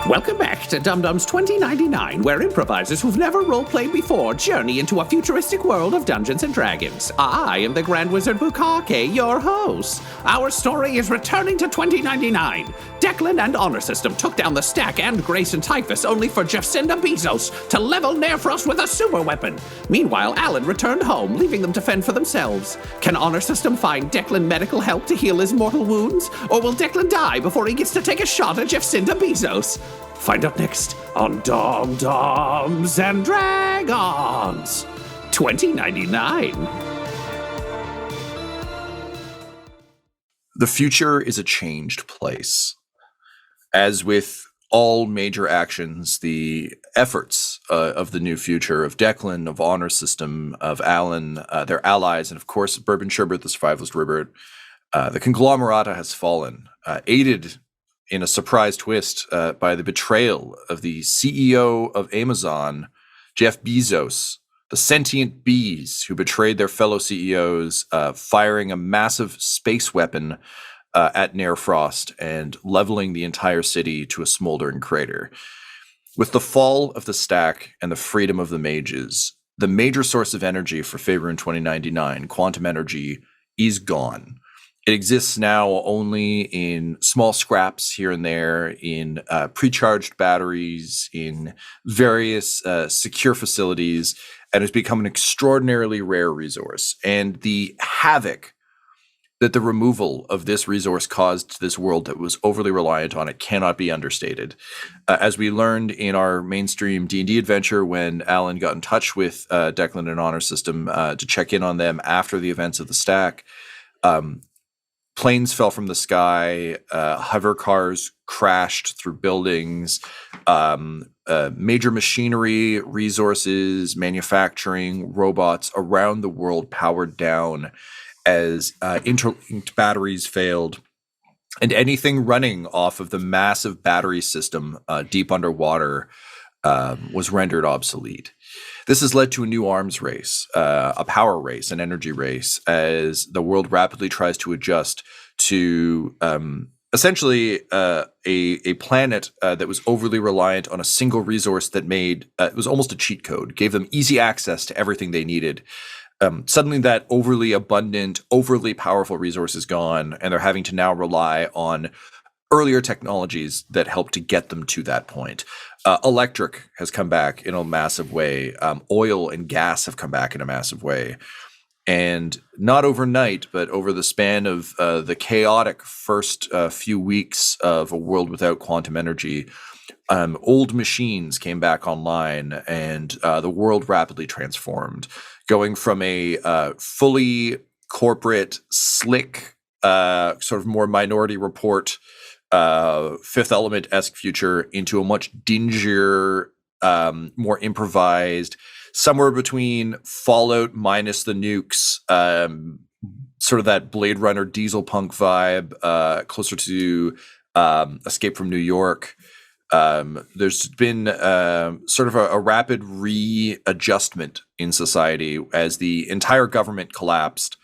Welcome back to Dum Dum's 2099, where improvisers who've never roleplayed before journey into a futuristic world of Dungeons and Dragons. I am the Grand Wizard Bukake, your host. Our story is returning to 2099. Declan and Honor System took down the Stack and Greyson Typhus only for Geffcinda Bee-Zos to level Nairfrost with a superweapon. Meanwhile, Alyn returned home, leaving them to fend for themselves. Can Honor System find Declan medical help to heal his mortal wounds? Or will Declan die before he gets to take a shot at Geffcinda Bee-Zos? Find out next on Doms and Dragons 2099. The future is a changed place. As with all major actions, the efforts of the new future, of Declan, of Honor System, of Alyn, their allies, and of course, Bourbon Sherbert, the survivalist Ribbert, the conglomerata has fallen, aided in a surprise twist by the betrayal of the CEO of Amazon, Jeff Bezos, the sentient bees who betrayed their fellow CEOs, firing a massive space weapon at Nairfrost and leveling the entire city to a smoldering crater. With the fall of the Stack and the freedom of the mages, the major source of energy for Faerun 2099, quantum energy, is gone. It exists now only in small scraps here and there, in pre-charged batteries, in various secure facilities, and has become an extraordinarily rare resource. And the havoc that the removal of this resource caused to this world that was overly reliant on it cannot be understated. As we learned in our mainstream D&D adventure when Alyn got in touch with Declan and Honor System to check in on them after the events of the Stack, planes fell from the sky, hover cars crashed through buildings, major machinery, resources, manufacturing, robots around the world powered down as interlinked batteries failed, and anything running off of the massive battery system deep underwater was rendered obsolete. This has led to a new arms race, a power race, an energy race, as the world rapidly tries to adjust to essentially a planet that was overly reliant on a single resource that made it was almost a cheat code, gave them easy access to everything they needed. Suddenly that overly abundant, overly powerful resource is gone, and they're having to now rely on earlier technologies that help to get them to that point. Electric has come back in a massive way. Oil and gas have come back in a massive way. And not overnight, but over the span of the chaotic first few weeks of a world without quantum energy, old machines came back online, and the world rapidly transformed, going from a fully corporate, slick, sort of more Minority Report, Fifth Element-esque future into a much dingier, more improvised, somewhere between Fallout minus the nukes, sort of that Blade Runner diesel punk vibe, closer to Escape from New York. There's been sort of a rapid readjustment in society as the entire government collapsed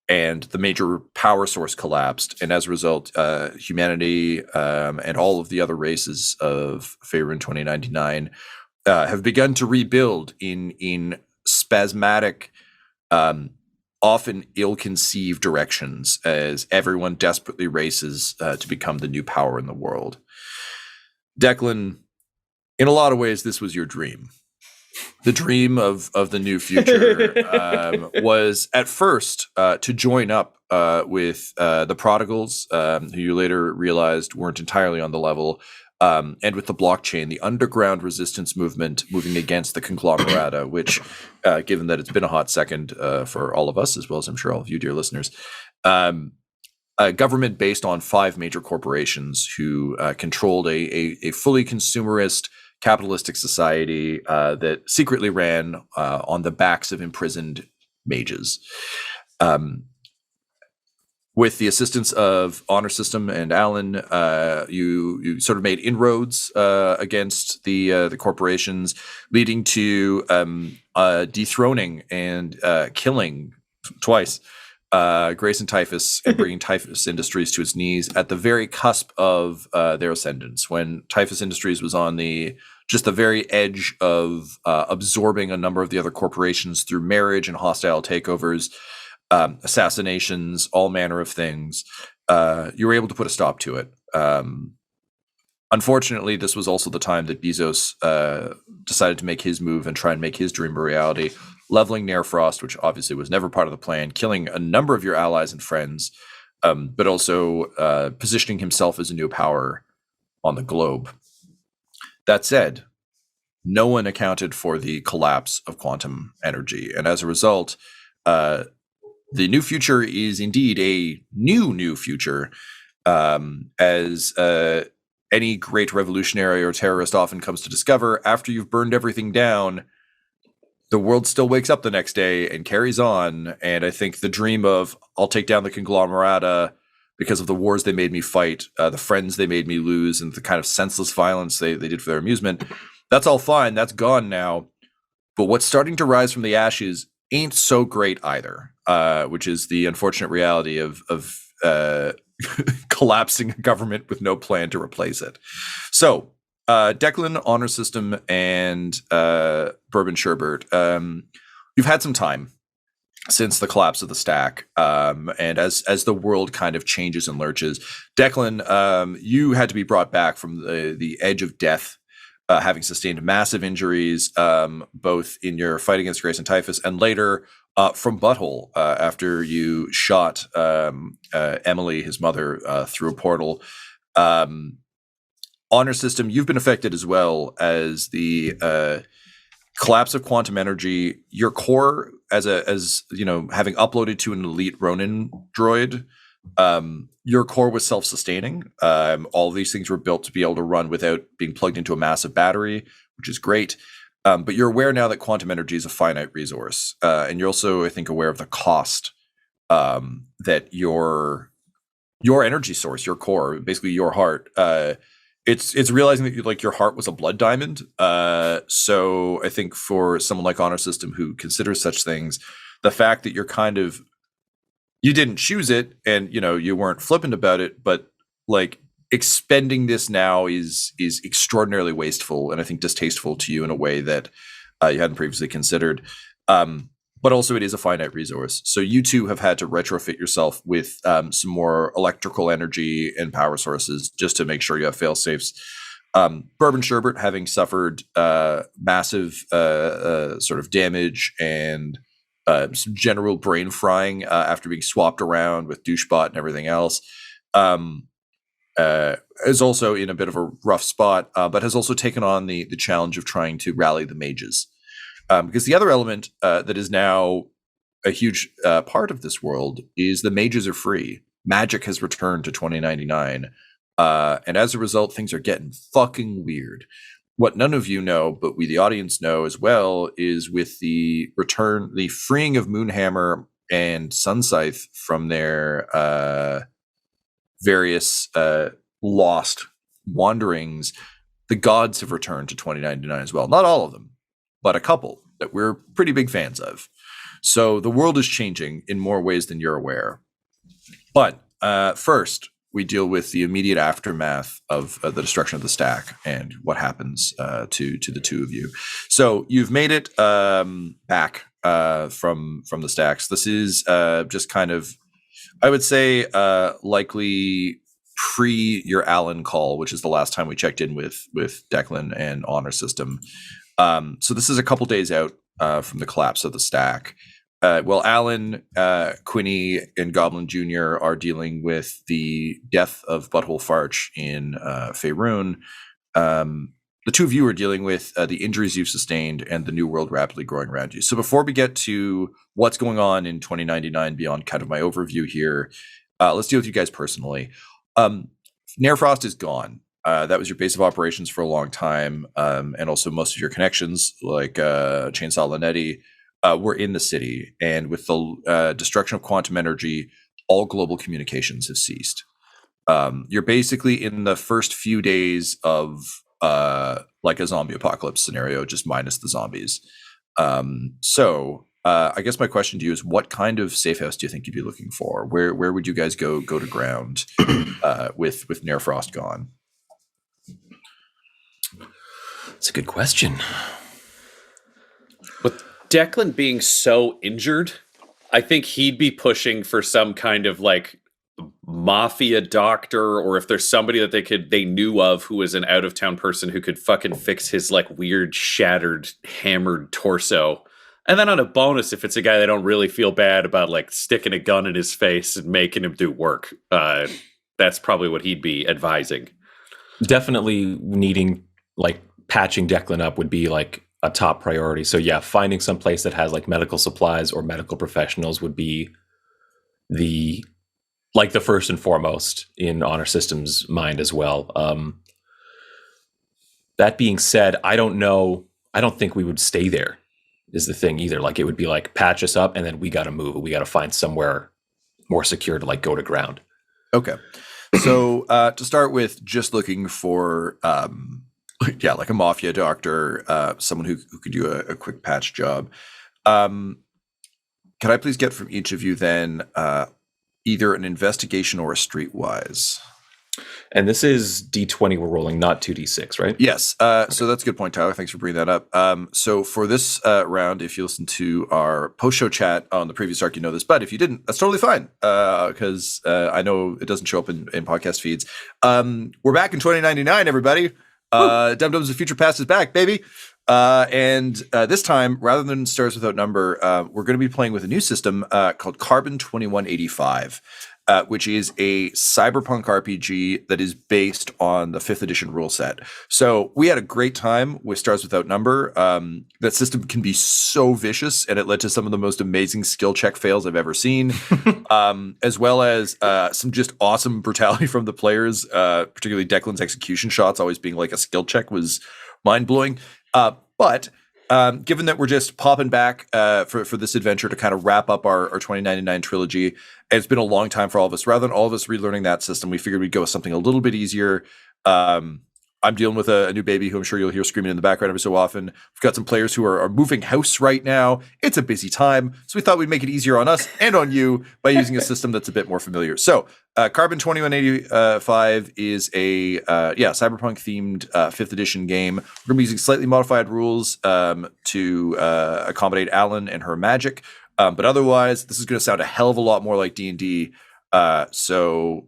and the major power source collapsed. And as a result, humanity and all of the other races of Faerun 2099 have begun to rebuild in spasmodic, often ill-conceived directions as everyone desperately races to become the new power in the world. Declan, in a lot of ways, this was your dream. The dream of the new future was at first to join up with the Prodigals, who you later realized weren't entirely on the level, and with the blockchain, the underground resistance movement moving against the conglomerata, which, given that it's been a hot second for all of us, as well as I'm sure all of you, dear listeners, a government based on 5 major corporations who controlled a fully consumerist, capitalistic society that secretly ran on the backs of imprisoned mages. With the assistance of Honor System and Alyn, you sort of made inroads against the corporations, leading to dethroning and killing twice Greyson Typhus and bringing Typhus Industries to its knees at the very cusp of their ascendance, when Typhus Industries was on the very edge of absorbing a number of the other corporations through marriage and hostile takeovers, assassinations, all manner of things. You were able to put a stop to it. Unfortunately, this was also the time that Bee-Zos decided to make his move and try and make his dream a reality, leveling Nairfrost, which obviously was never part of the plan, killing a number of your allies and friends, but also positioning himself as a new power on the globe. That said, no one accounted for the collapse of quantum energy, and as a result, the new future is indeed a new future, as any great revolutionary or terrorist often comes to discover. After you've burned everything down, the world still wakes up the next day and carries on. And I think the dream of, I'll take down the conglomerata because of the wars they made me fight, the friends they made me lose, and the kind of senseless violence they did for their amusement, that's all fine. That's gone now. But what's starting to rise from the ashes ain't so great either, which is the unfortunate reality of collapsing a government with no plan to replace it. So, Declan, Honor System, and Bourbon Sherbert, you've had some time since the collapse of the stack, and as the world kind of changes and lurches, Declan, you had to be brought back from the edge of death, having sustained massive injuries, both in your fight against Greyson Typhus and later from Butthole, after you shot Emily, his mother, through a portal. Honor System, you've been affected as well as the collapse of quantum energy. Your core, as you know, having uploaded to an elite Ronin droid, your core was self-sustaining. All of these things were built to be able to run without being plugged into a massive battery, which is great. But you're aware now that quantum energy is a finite resource, and you're also, I think, aware of the cost that your energy source, your core, basically your heart, it's realizing that your heart was a blood diamond. So I think for someone like Honor System who considers such things, the fact that you didn't choose it and you weren't flippant about it, but like expending this now is extraordinarily wasteful and I think distasteful to you in a way that you hadn't previously considered. But also it is a finite resource. So you too have had to retrofit yourself with some more electrical energy and power sources just to make sure you have fail safes. Bourbon Sherbert, having suffered massive sort of damage and some general brain frying after being swapped around with Douchebot and everything else, is also in a bit of a rough spot, but has also taken on the challenge of trying to rally the mages. Because the other element that is now a huge part of this world is the mages are free. Magic has returned to 2099. And as a result, things are getting fucking weird. What none of you know, but we, the audience, know as well, is with the freeing of Moonhammer and Sunscythe from their various lost wanderings, the gods have returned to 2099 as well. Not all of them, but a couple that we're pretty big fans of. So the world is changing in more ways than you're aware. But first, we deal with the immediate aftermath of the destruction of the stack and what happens to the two of you. So you've made it back from the stacks. This is just kind of, I would say, likely pre your Alyn call, which is the last time we checked in with Declan and Honor System. So this is a couple days out from the collapse of the stack. Well, Alyn, Quinny, and Goblin Jr. are dealing with the death of Butthole Farch in Faerun. The two of you are dealing with the injuries you've sustained and the new world rapidly growing around you. So before we get to what's going on in 2099 beyond kind of my overview here, let's deal with you guys personally. Nairfrost is gone. That was your base of operations for a long time, and also most of your connections, like Chainsaw Linetti, were in the city. And with the destruction of quantum energy, all global communications have ceased. You're basically in the first few days of like a zombie apocalypse scenario, just minus the zombies. So I guess my question to you is, what kind of safe house do you think you'd be looking for? Where would you guys go to ground with Nair Frost gone? That's a good question. With Declan being so injured, I think he'd be pushing for some kind of like mafia doctor, or if there's somebody that they knew of who was an out of town person who could fucking fix his like weird shattered hammered torso. And then on a bonus, if it's a guy they don't really feel bad about like sticking a gun in his face and making him do work, that's probably what he'd be advising. Definitely needing like patching Declan up would be like a top priority. So yeah, finding some place that has like medical supplies or medical professionals would be the first and foremost in Honor Systems' mind as well. That being said, I don't think we would stay there is the thing either. Like it would be like patch us up and then we got to move. We got to find somewhere more secure to like go to ground. Okay. So to start with, just looking for like a mafia doctor, someone who could do a quick patch job. Can I please get from each of you then either an investigation or a streetwise? And this is D20 we're rolling, not 2D6, right? Yes. So that's a good point, Tyler. Thanks for bringing that up. So for this round, if you listen to our post-show chat on the previous arc, you know this. But if you didn't, that's totally fine, because I know it doesn't show up in podcast feeds. We're back in 2099, everybody. Dum Dums of Future Past is back, baby. And this time, rather than Stars Without Number, we're going to be playing with a new system called Carbon 2185, which is a cyberpunk RPG that is based on the 5th edition rule set. So we had a great time with Stars Without Number. That system can be so vicious, and it led to some of the most amazing skill check fails I've ever seen, as well as some just awesome brutality from the players, particularly Declan's execution shots always being like a skill check was mind-blowing. But given that we're just popping back for this adventure to kind of wrap up our 2099 trilogy, and it's been a long time for all of us, rather than all of us relearning that system, we figured we'd go with something a little bit easier. I'm dealing with a new baby who I'm sure you'll hear screaming in the background every so often. We've got some players who are moving house right now. It's a busy time, so we thought we'd make it easier on us and on you by using a system that's a bit more familiar. So Carbon 2185 is a cyberpunk-themed 5th edition game. We're going to be using slightly modified rules to accommodate Alyn and her magic. But otherwise, this is going to sound a hell of a lot more like D&D. So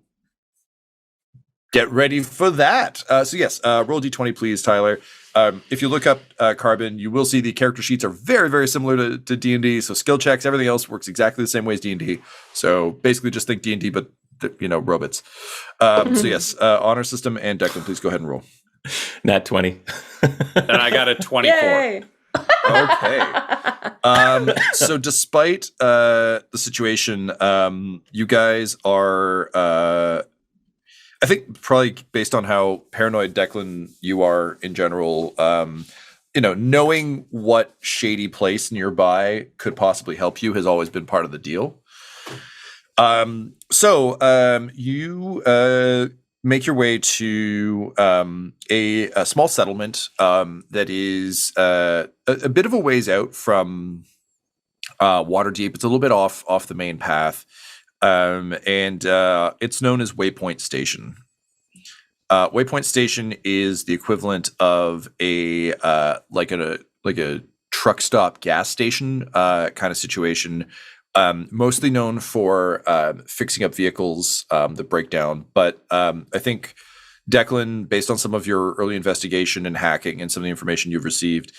get ready for that. So yes, roll D20, please, Tyler. If you look up Carbon, you will see the character sheets are very, very similar to D&D. So skill checks, everything else works exactly the same way as D&D. So basically just think D&D, but robots. So yes, Honor System and Declan, please go ahead and roll. Nat 20. And I got a 24. Yay! Okay. So despite the situation, you guys are, I think probably based on how paranoid Declan you are in general, knowing what shady place nearby could possibly help you has always been part of the deal. So you make your way to a small settlement that is a bit of a ways out from Waterdeep. It's a little bit off the main path, and it's known as Waypoint Station. Waypoint Station is the equivalent of a truck stop gas station kind of situation. Mostly known for fixing up vehicles that break down. But I think, Declan, based on some of your early investigation and hacking and some of the information you've received,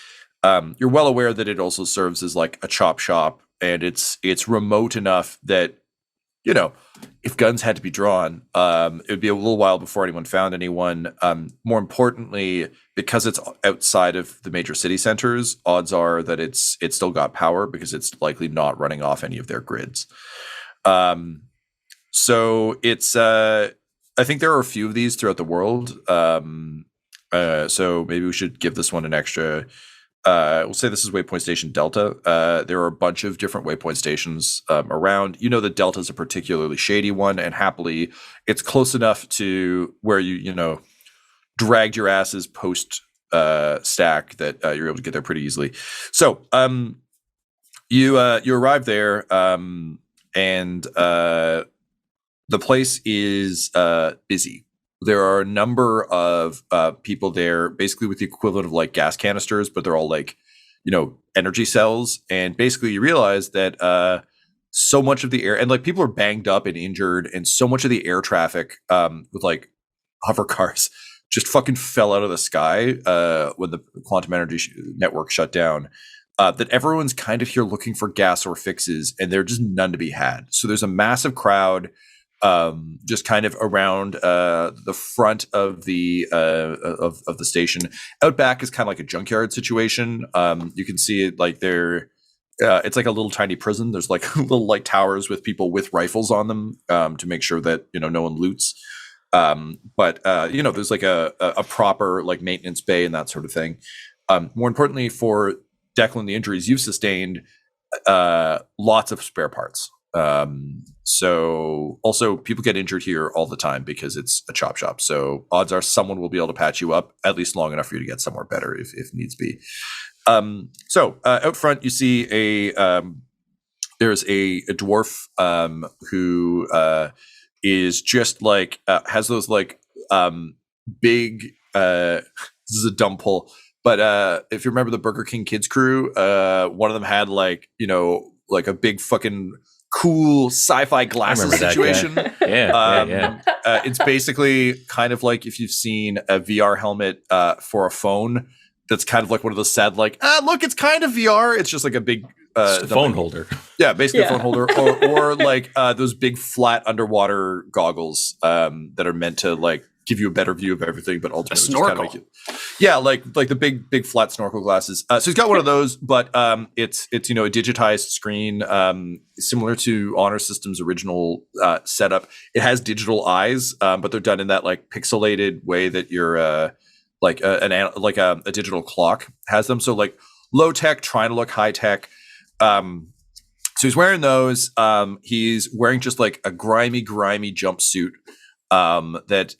you're well aware that it also serves as like a chop shop, and it's remote enough that, if guns had to be drawn, it would be a little while before anyone found anyone. More importantly, because it's outside of the major city centers, odds are that it's still got power because it's likely not running off any of their grids. So it's I think there are a few of these throughout the world. So maybe we should give this one an extra. We'll say this is Waypoint Station Delta. There are a bunch of different waypoint stations around. The Delta is a particularly shady one, and happily, it's close enough to where you dragged your asses post stack that you're able to get there pretty easily. So You arrive there, and the place is busy. There are a number of people there, basically with the equivalent of like gas canisters, but they're all like, energy cells. And basically, you realize that so much of the air, and like people are banged up and injured, and so much of the air traffic with like hover cars just fucking fell out of the sky when the quantum energy network shut down. That everyone's kind of here looking for gas or fixes, and they're just none to be had. So there's a massive crowd just kind of around the front of the station. Out back is kind of like a junkyard situation. You can see it like it's like a little tiny prison. There's like little light towers with people with rifles on them to make sure that no one loots. But there's like a proper like maintenance bay and that sort of thing. More importantly, for Declan, the injuries you've sustained, lots of spare parts. So also people get injured here all the time because it's a chop shop. So odds are someone will be able to patch you up at least long enough for you to get somewhere better if needs be. So out front you see there's a dwarf who is just like has those like big this is a dumb pull. But if you remember the Burger King Kids crew, one of them had like a big fucking cool sci-fi glasses situation. Yeah. It's basically kind of like if you've seen a VR helmet for a phone. That's kind of like one of those sad, like, look, it's kind of VR. It's just like a big phone holder. Yeah, basically a phone holder, or like those big flat underwater goggles that are meant to like give you a better view of everything, but ultimately a snorkel. Just kind of like the big flat snorkel glasses. So he's got one of those, but it's a digitized screen similar to Honor System's original setup. It has digital eyes, but they're done in that like pixelated way that you're like a digital clock has them. So like low tech, trying to look high tech. So he's wearing those. He's wearing just like a grimy jumpsuit that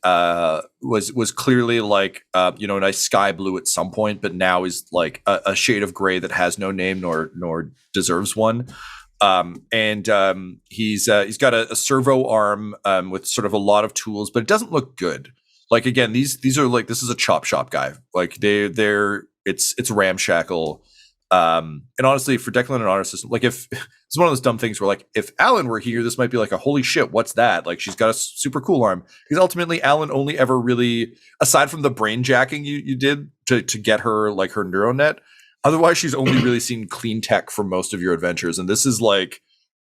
was clearly like a nice sky blue at some point, but now is like a shade of gray that has no name nor deserves one. And he's got a servo arm with sort of a lot of tools, but it doesn't look good. Like again, these are like, this is a chop shop guy. Like it's ramshackle. And honestly, for Declan and Honor System, like if it's one of those dumb things where like if Alyn were here, this might be like a holy shit, what's that? Like she's got a super cool arm. Because ultimately, Alyn only ever really, aside from the brain jacking you did to get her like her neural net, otherwise she's only really seen clean tech for most of your adventures. And this is like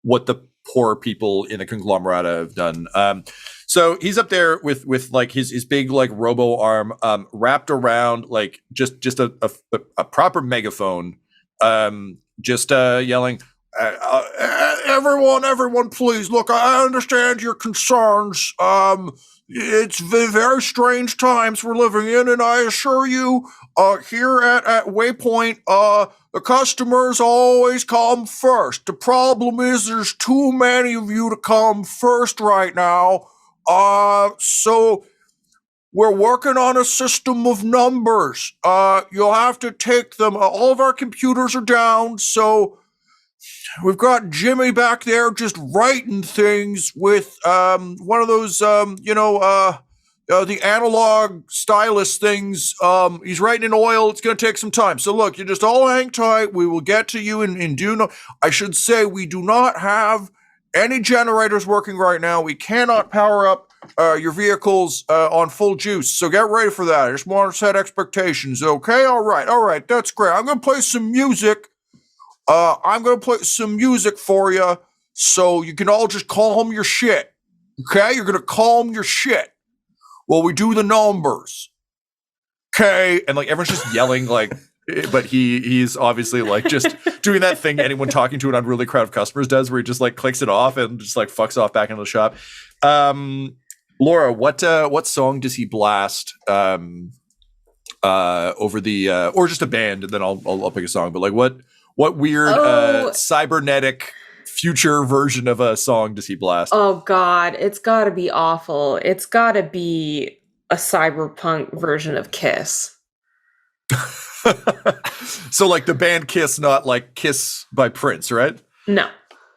what the poor people in a conglomerate have done. So he's up there with like his big like robo arm wrapped around like just a proper megaphone, just yelling, everyone, please look. I understand your concerns. It's very strange times we're living in, and I assure you, here at Waypoint, the customers always come first. The problem is there's too many of you to come first right now. So we're working on a system of numbers. You'll have to take them. All of our computers are down, so we've got Jimmy back there just writing things with one of those, the analog stylus things. He's writing in oil. It's going to take some time. So look, you just all hang tight. We will get to you in due no. I should say we do not have any generators working right now. We cannot power up your vehicles on full juice. So get ready for that. I just want to set expectations. Okay? All right. That's great. I'm going to play some music. I'm going to play some music for you so you can all just calm your shit. Okay? You're going to calm your shit while we do the numbers. Okay? And like everyone's just yelling like, but he's obviously like just doing that thing anyone talking to an unruly crowd of customers does where he just like clicks it off and just like fucks off back into the shop. Laura, what song does he blast over the or just a band, and then I'll pick a song, but like what weird cybernetic future version of a song does he blast? Oh God, it's gotta be awful. It's gotta be a cyberpunk version of Kiss. So like the band Kiss, not like Kiss by Prince, right? No.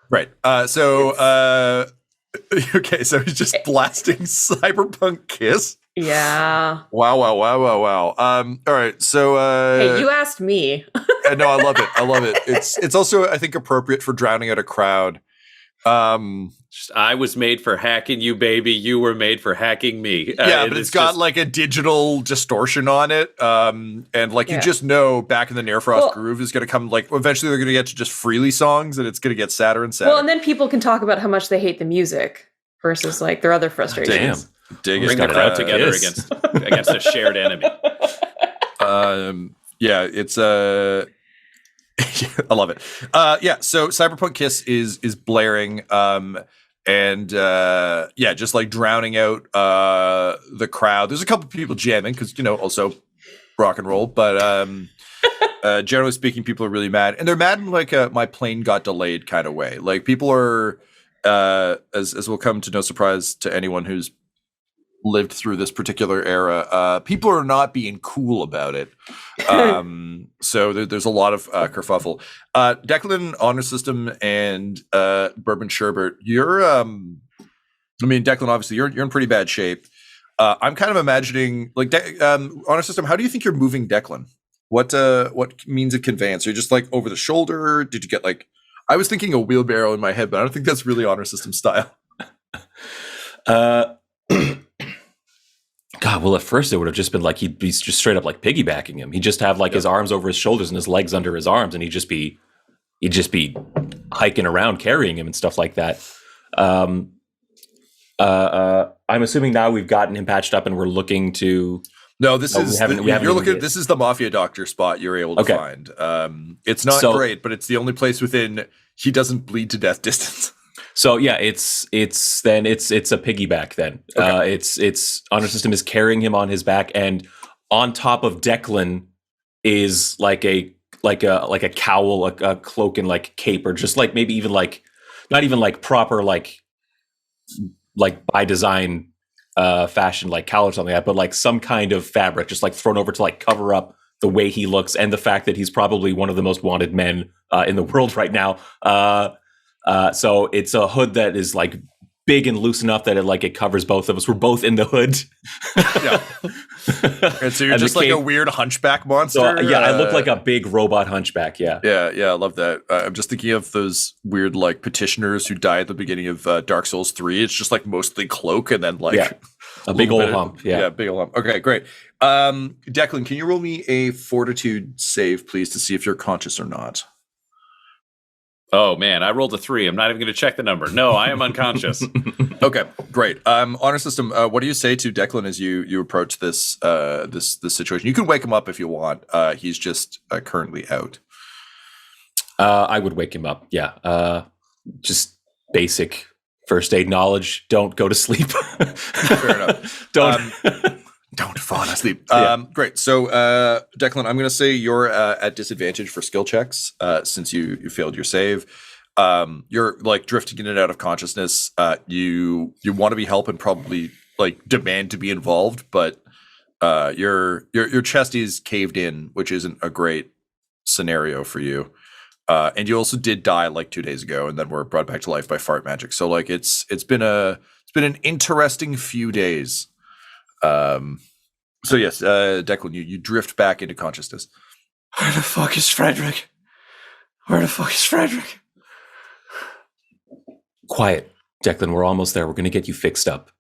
Right. Okay, so he's just blasting Cyberpunk Kiss. Yeah. Wow. All right, so Hey, you asked me. no, I love it. It's also, I think, appropriate for drowning out a crowd. I was made for hacking you, baby. You were made for hacking me. Yeah, but it's got like a digital distortion on it. And like you just know back in the Nearfrost groove is going to come, like eventually they're going to get to just freely songs and it's going to get sadder and sadder. Well, and then people can talk about how much they hate the music versus like their other frustrations. Damn. Bring the crowd together against a shared enemy. Yeah, it's I love it. Yeah, so Cyberpunk Kiss is blaring, and just like drowning out the crowd. There's a couple people jamming because also rock and roll, but generally speaking, people are really mad, and they're mad in like a my plane got delayed kind of way. Like people are, as will come to no surprise to anyone who's lived through this particular era, people are not being cool about it. So there's a lot of kerfuffle. Declan, Honor System, and Bourbon Sherbet, you're Declan, obviously you're in pretty bad shape. I'm kind of imagining like Honor System, how do you think you're moving Declan? What means of conveyance? Are you just like over the shoulder? Did you get like, I was thinking a wheelbarrow in my head, but I don't think that's really Honor System style. God, well, at first it would have just been like he'd be just straight up like piggybacking him. He'd just have like his arms over his shoulders and his legs under his arms, and he'd just be hiking around carrying him and stuff like that. I'm assuming now we've gotten him patched up and we're looking to. No, this is this is the Mafia Doctor spot you're able to find. It's not great, but it's the only place within he doesn't bleed to death distance. So yeah, it's a piggyback then. Okay. It's Honor System is carrying him on his back, and on top of Declan is like a cowl, a cloak, and like cape, or just like maybe even like not even like proper like by design fashion like cowl or something like that, but like some kind of fabric just like thrown over to like cover up the way he looks and the fact that he's probably one of the most wanted men in the world right now. So it's a hood that is like big and loose enough that it covers both of us. We're both in the hood. Yeah. And so you're just like a weird hunchback monster. So, yeah, I look like a big robot hunchback. Yeah. Yeah. I love that. I'm just thinking of those weird like petitioners who die at the beginning of Dark Souls 3. It's just like mostly cloak and then like a big old hump. Yeah, big old hump. Okay, great. Declan, can you roll me a fortitude save, please, to see if you're conscious or not? Oh man, I rolled a 3. I'm not even going to check the number. No, I am unconscious. Okay, great. Honor System, what do you say to Declan as you approach this situation? You can wake him up if you want. He's just currently out. I would wake him up. Yeah, just basic first aid knowledge. Don't go to sleep. Fair enough. Don't fall asleep. Great. So, Declan, I'm going to say you're at disadvantage for skill checks since you failed your save. You're like drifting in and out of consciousness. You want to be helped and probably like demand to be involved, but your chest is caved in, which isn't a great scenario for you. And you also did die like 2 days ago, and then were brought back to life by fart magic. So like it's been an interesting few days. So yes, Declan, you drift back into consciousness. Where the fuck is Frederick? Quiet, Declan. We're almost there. We're going to get you fixed up.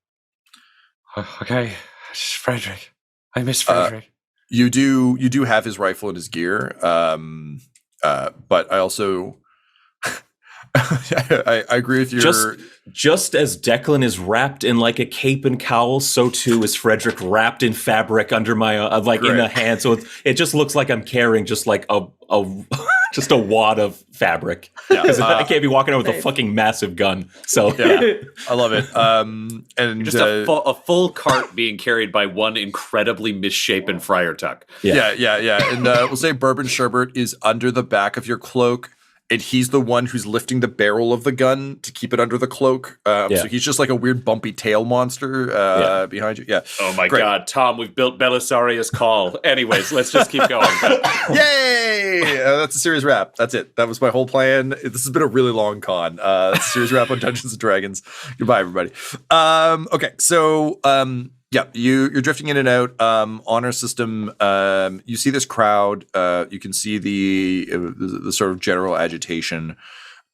Okay, it's Frederick. I miss Frederick. You do have his rifle in his gear. But I also I agree with your. Just as Declan is wrapped in like a cape and cowl, so too is Frederick wrapped in fabric under my in a hand. So it just looks like I'm carrying just like a just a wad of fabric. Because I can't be walking out with a fucking massive gun. So yeah. I love it. And just a full cart being carried by one incredibly misshapen friar tuck. Yeah. And we'll say Bourbon Sherbet is under the back of your cloak. and he's the one who's lifting the barrel of the gun to keep it under the cloak. So he's just like a weird bumpy tail monster behind you. Yeah. Oh my God, Tom, we've built Belisarius' call. Anyways, let's just keep going. Yay! That's a series wrap. That's it. That was my whole plan. This has been a really long con. That's a series wrap on Dungeons and Dragons. Goodbye, everybody. Okay, so yeah, you're drifting in and out. Honor system. You see this crowd. You can see the sort of general agitation.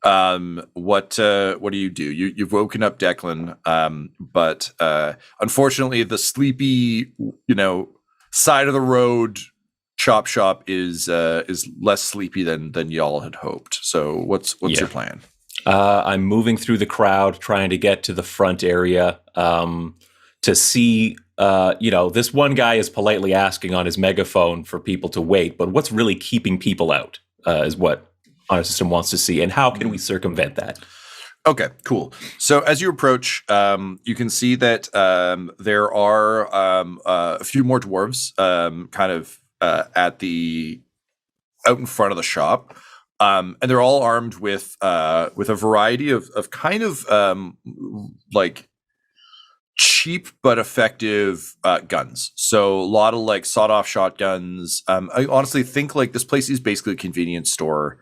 What do you do? You've woken up Declan, but unfortunately, the sleepy, side of the road chop shop is less sleepy than y'all had hoped. So what's your plan? I'm moving through the crowd, trying to get to the front area to see. This one guy is politely asking on his megaphone for people to wait, but what's really keeping people out is what Honor System wants to see, and how can we circumvent that? Okay, cool. So as you approach, you can see that there are a few more dwarves kind of out in front of the shop. And they're all armed with a variety of kind of like cheap but effective guns. So a lot of like sawed-off shotguns. I honestly think like this place is basically a convenience store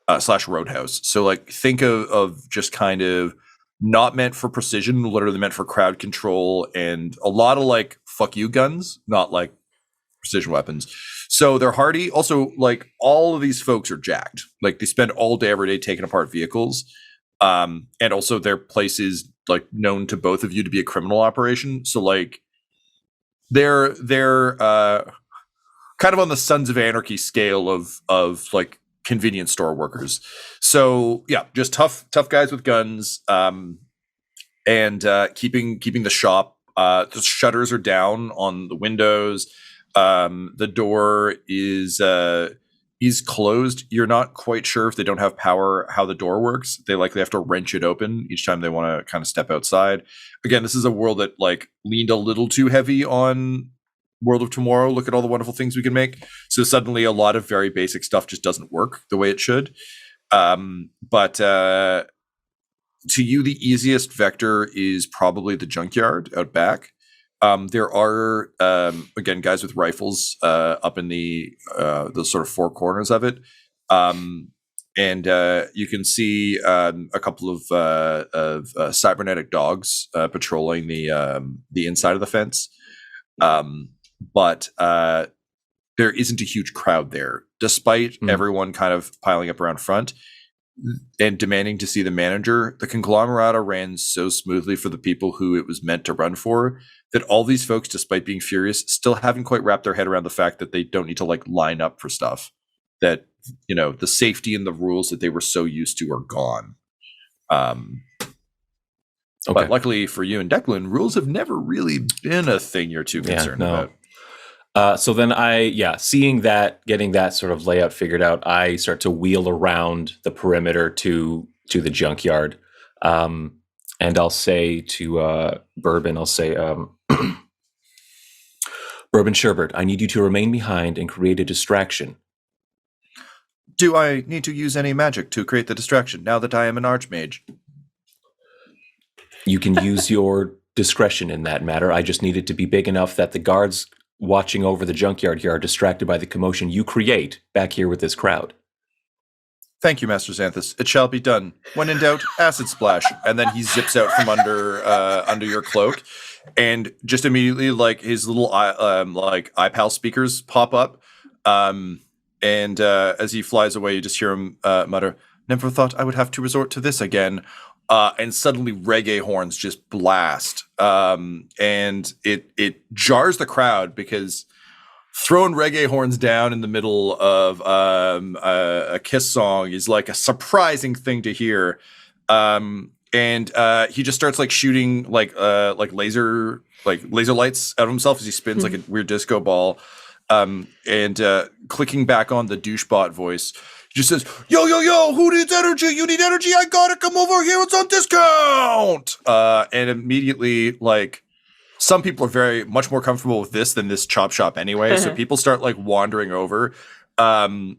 / roadhouse. So like think of just kind of not meant for precision, literally meant for crowd control, and a lot of like fuck you guns, not like precision weapons. So they're hardy. Also, like all of these folks are jacked. Like they spend all day every day taking apart vehicles. And also their place is like known to both of you to be a criminal operation. So like they're kind of on the Sons of Anarchy scale of like convenience store workers. So yeah, just tough guys with guns. And keeping the shop. The shutters are down on the windows. The door is closed. You're not quite sure if they don't have power how the door works. They likely have to wrench it open each time they want to kind of step outside. Again, this is a world that like leaned a little too heavy on World of Tomorrow. Look at all the wonderful things we can make. So suddenly a lot of very basic stuff just doesn't work the way it should. But to you, the easiest vector is probably the junkyard out back. There are again guys with rifles up in the sort of four corners of it, and you can see a couple of cybernetic dogs patrolling the inside of the fence. But there isn't a huge crowd there, despite everyone kind of piling up around front and demanding to see the manager. The conglomerata ran so smoothly for the people who it was meant to run for that all these folks, despite being furious, still haven't quite wrapped their head around the fact that they don't need to like line up for stuff, that the safety and the rules that they were so used to are gone. But luckily for you and Declan, rules have never really been a thing you're too concerned about. So then seeing that, getting that sort of layout figured out, I start to wheel around the perimeter to the junkyard. And I'll say to Bourbon, Bourbon Sherbert, I need you to remain behind and create a distraction. Do I need to use any magic to create the distraction now that I am an archmage? You can use your discretion in that matter. I just need it to be big enough that the guards watching over the junkyard here are distracted by the commotion you create back here with this crowd. Thank you, Master Xanthus. It shall be done. When in doubt, acid splash. And then he zips out from under your cloak, and just immediately, like his little iPal speakers pop up. And as he flies away, you just hear him mutter, "Never thought I would have to resort to this again." And suddenly reggae horns just blast. And it jars the crowd because throwing reggae horns down in the middle of a Kiss song is like a surprising thing to hear. And he just starts like shooting like laser lights out of himself as he spins like a weird disco ball. And clicking back on the douchebot voice, he just says, yo, who needs energy? You need energy? I got it. Come over here. It's on discount. And immediately, like, some people are very much more comfortable with this than this chop shop anyway. So people start like wandering over. And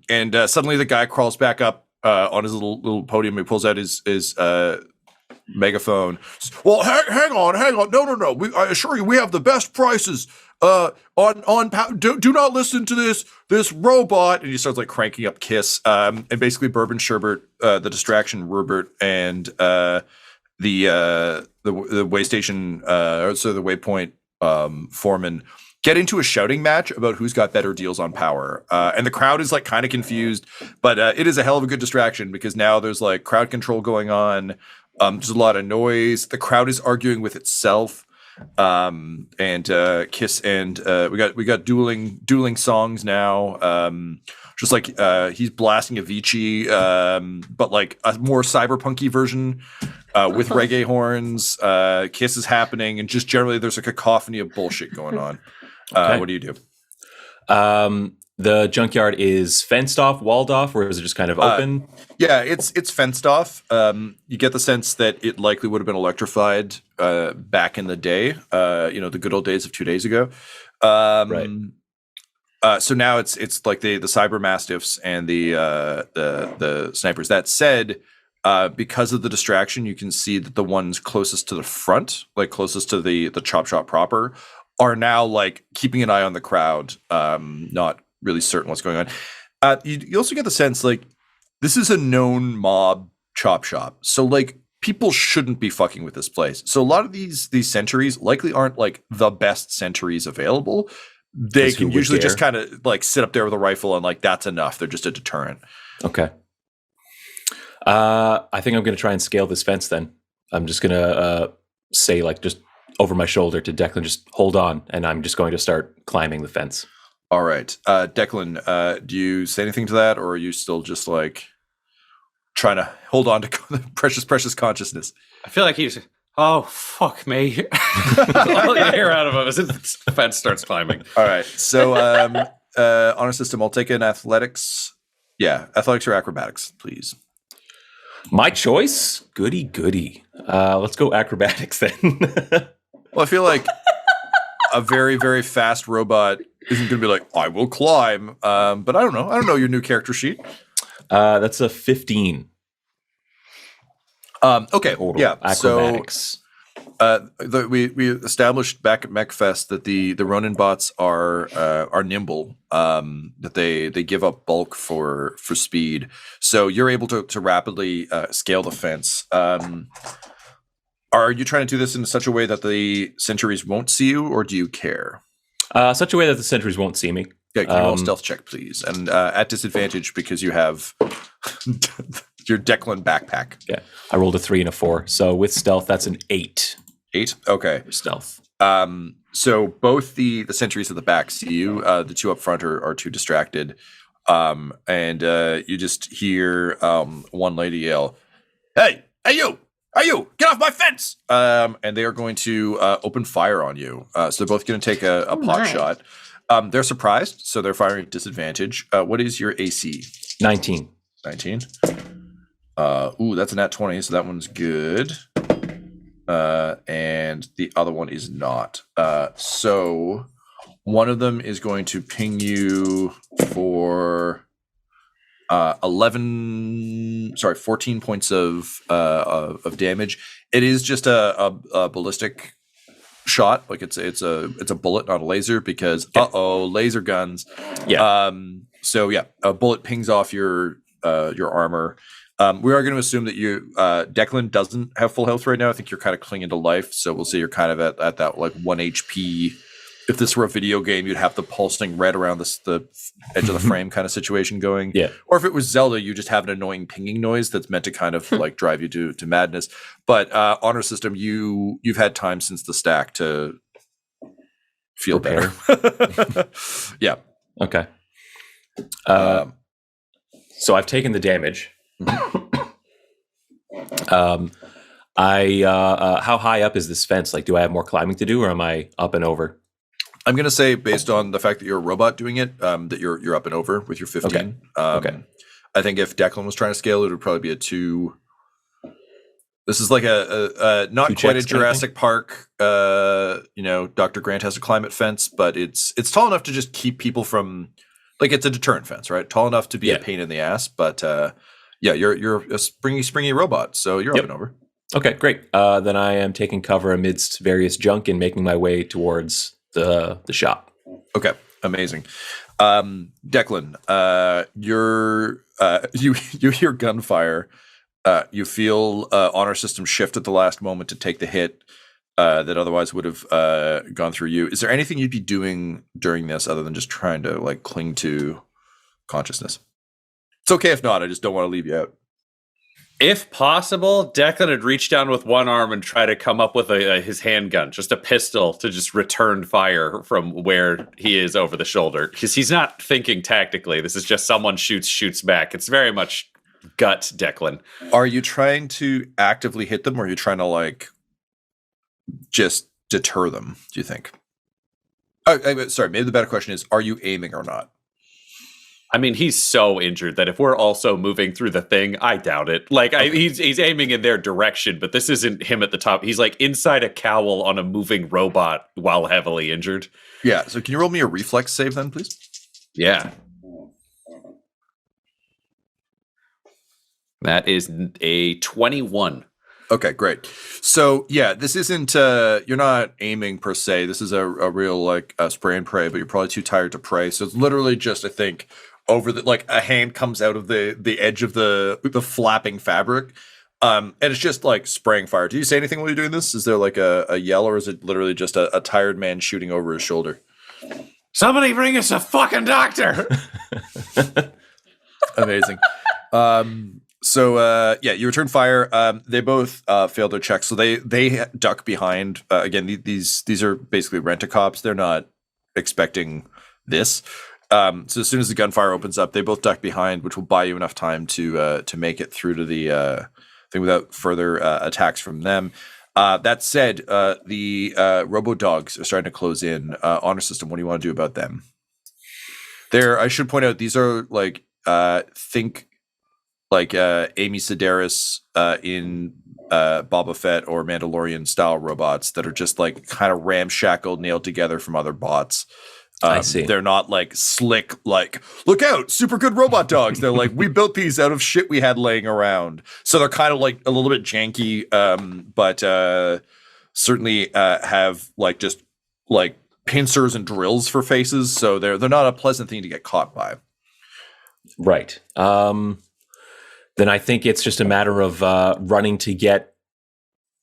suddenly the guy crawls back up on his little podium. He pulls out his megaphone. Well, hang on. No. I assure you, we have the best prices. Do not listen to this robot. And he starts like cranking up Kiss. And basically Bourbon Sherbert, the distraction Robert, and the way station, so the waypoint foreman get into a shouting match about who's got better deals on power. And the crowd is like kind of confused, but it is a hell of a good distraction because now there's like crowd control going on. There's a lot of noise. The crowd is arguing with itself. And Kiss and we got dueling songs now. Just like he's blasting Avicii, but like a more cyberpunky version with reggae horns. Kiss is happening, and just generally there's a cacophony of bullshit going on. Okay. What do you do? The junkyard is fenced off, walled off, or is it just kind of open? Yeah, it's fenced off. You get the sense that it likely would have been electrified back in the day. The good old days of 2 days ago. Right. So now it's like the cyber mastiffs and the snipers. That said, because of the distraction, you can see that the ones closest to the front, like closest to the chop shop proper, are now like keeping an eye on the crowd, not really certain what's going on. You also get the sense like this is a known mob chop shop, so like people shouldn't be fucking with this place. So a lot of these sentries likely aren't like the best sentries available. They can usually just kind of like sit up there with a rifle and like that's enough. They're just a deterrent. Okay. I think I'm going to try and scale this fence then. I'm just going to say like just over my shoulder to Declan, just hold on. And I'm just going to start climbing the fence. All right. Declan, do you say anything to that, or are you still just like trying to hold on to precious consciousness? I feel like he's, oh, fuck me. All you hear out of him as the fence starts climbing. All right. So honor system, I'll take an athletics. Yeah, athletics or acrobatics, please. My choice? Goody. Let's go acrobatics then. Well, I feel like a very, very fast robot isn't going to be like, I will climb. But I don't know. I don't know your new character sheet. That's a 15. Okay. Total. Yeah. Acrobatics. So we established back at MechFest that the Ronin bots are nimble. That they give up bulk for speed. So you're able to rapidly scale the fence. Are you trying to do this in such a way that the sentries won't see you, or do you care? Such a way that the sentries won't see me. Yeah, can you roll a stealth check, please? And at disadvantage because you have your Declan backpack. Yeah, I rolled a 3 and a 4. So with stealth, that's an 8. 8? Okay. Stealth. So both the sentries at the back see you. The two up front are too distracted. And you just hear one lady yell, Hey, you! Get off my fence! And they are going to open fire on you. So they're both going to take a pot shot. They're surprised, so they're firing at disadvantage. What is your AC? 19. 19? That's a nat 20, so that one's good. And the other one is not. So one of them is going to ping you for 14 points of damage. It is just a ballistic shot, like it's a bullet, not a laser, because laser guns. Yeah. So yeah, a bullet pings off your armor. We are going to assume that you Declan doesn't have full health right now. I think you're kind of clinging to life, so we'll say you're kind of at that like 1 HP. If this were a video game, you'd have the pulsing red around the edge of the frame kind of situation going. Yeah. Or if it was Zelda, you just have an annoying pinging noise that's meant to kind of like drive you to madness. But honor system, you've had time since the stack to feel better. Yeah. Okay. So I've taken the damage. How high up is this fence? Like, do I have more climbing to do, or am I up and over? I'm going to say, based on the fact that you're a robot doing it, that you're up and over with your 15. Okay. I think if Declan was trying to scale, it would probably be a 2. This is like a not quite a Jurassic Park, Dr. Grant has to climb it fence, but it's tall enough to just keep people from, like, it's a deterrent fence, right? Tall enough to be a pain in the ass, but Yeah, you're a springy robot, so you're up and over. Okay, great. Then I am taking cover amidst various junk and making my way towards the shop. Okay, amazing. Declan, you hear gunfire. You feel honor system shift at the last moment to take the hit that otherwise would have gone through you. Is there anything you'd be doing during this other than just trying to like cling to consciousness? It's okay if not. I just don't want to leave you out. If possible, Declan would reach down with one arm and try to come up with his handgun, just a pistol to just return fire from where he is over the shoulder. Because he's not thinking tactically. This is just someone shoots back. It's very much gut Declan. Are you trying to actively hit them, or are you trying to like just deter them, do you think? Sorry, maybe the better question is, are you aiming or not? I mean, he's so injured that if we're also moving through the thing, I doubt it. Like, he's aiming in their direction, but this isn't him at the top. He's like inside a cowl on a moving robot while heavily injured. Yeah, so can you roll me a reflex save then, please? Yeah. That is a 21. Okay, great. So yeah, this isn't you're not aiming per se. This is a real like spray and pray, but you're probably too tired to pray. So it's literally just, I think, over the like a hand comes out of the edge of the flapping fabric. And it's just like spraying fire. Do you say anything while you're doing this? Is there like a yell, or is it literally just a tired man shooting over his shoulder? Somebody bring us a fucking doctor. Amazing. So yeah, you return fire. They both failed their checks, so they duck behind. Again, these are basically rent-a-cops. They're not expecting this. So as soon as the gunfire opens up, they both duck behind, which will buy you enough time to make it through to the thing without further attacks from them. That said, the robo dogs are starting to close in. Honor system, what do you want to do about them? I should point out, these are like think like Amy Sedaris in Boba Fett or Mandalorian style robots that are just like kind of ramshackled, nailed together from other bots. I see. They're not like slick, like, look out, super good robot dogs. They're like, we built these out of shit we had laying around. So they're kind of like a little bit janky, but certainly have like just like pincers and drills for faces. So they're not a pleasant thing to get caught by. Right. Then I think it's just a matter of running to get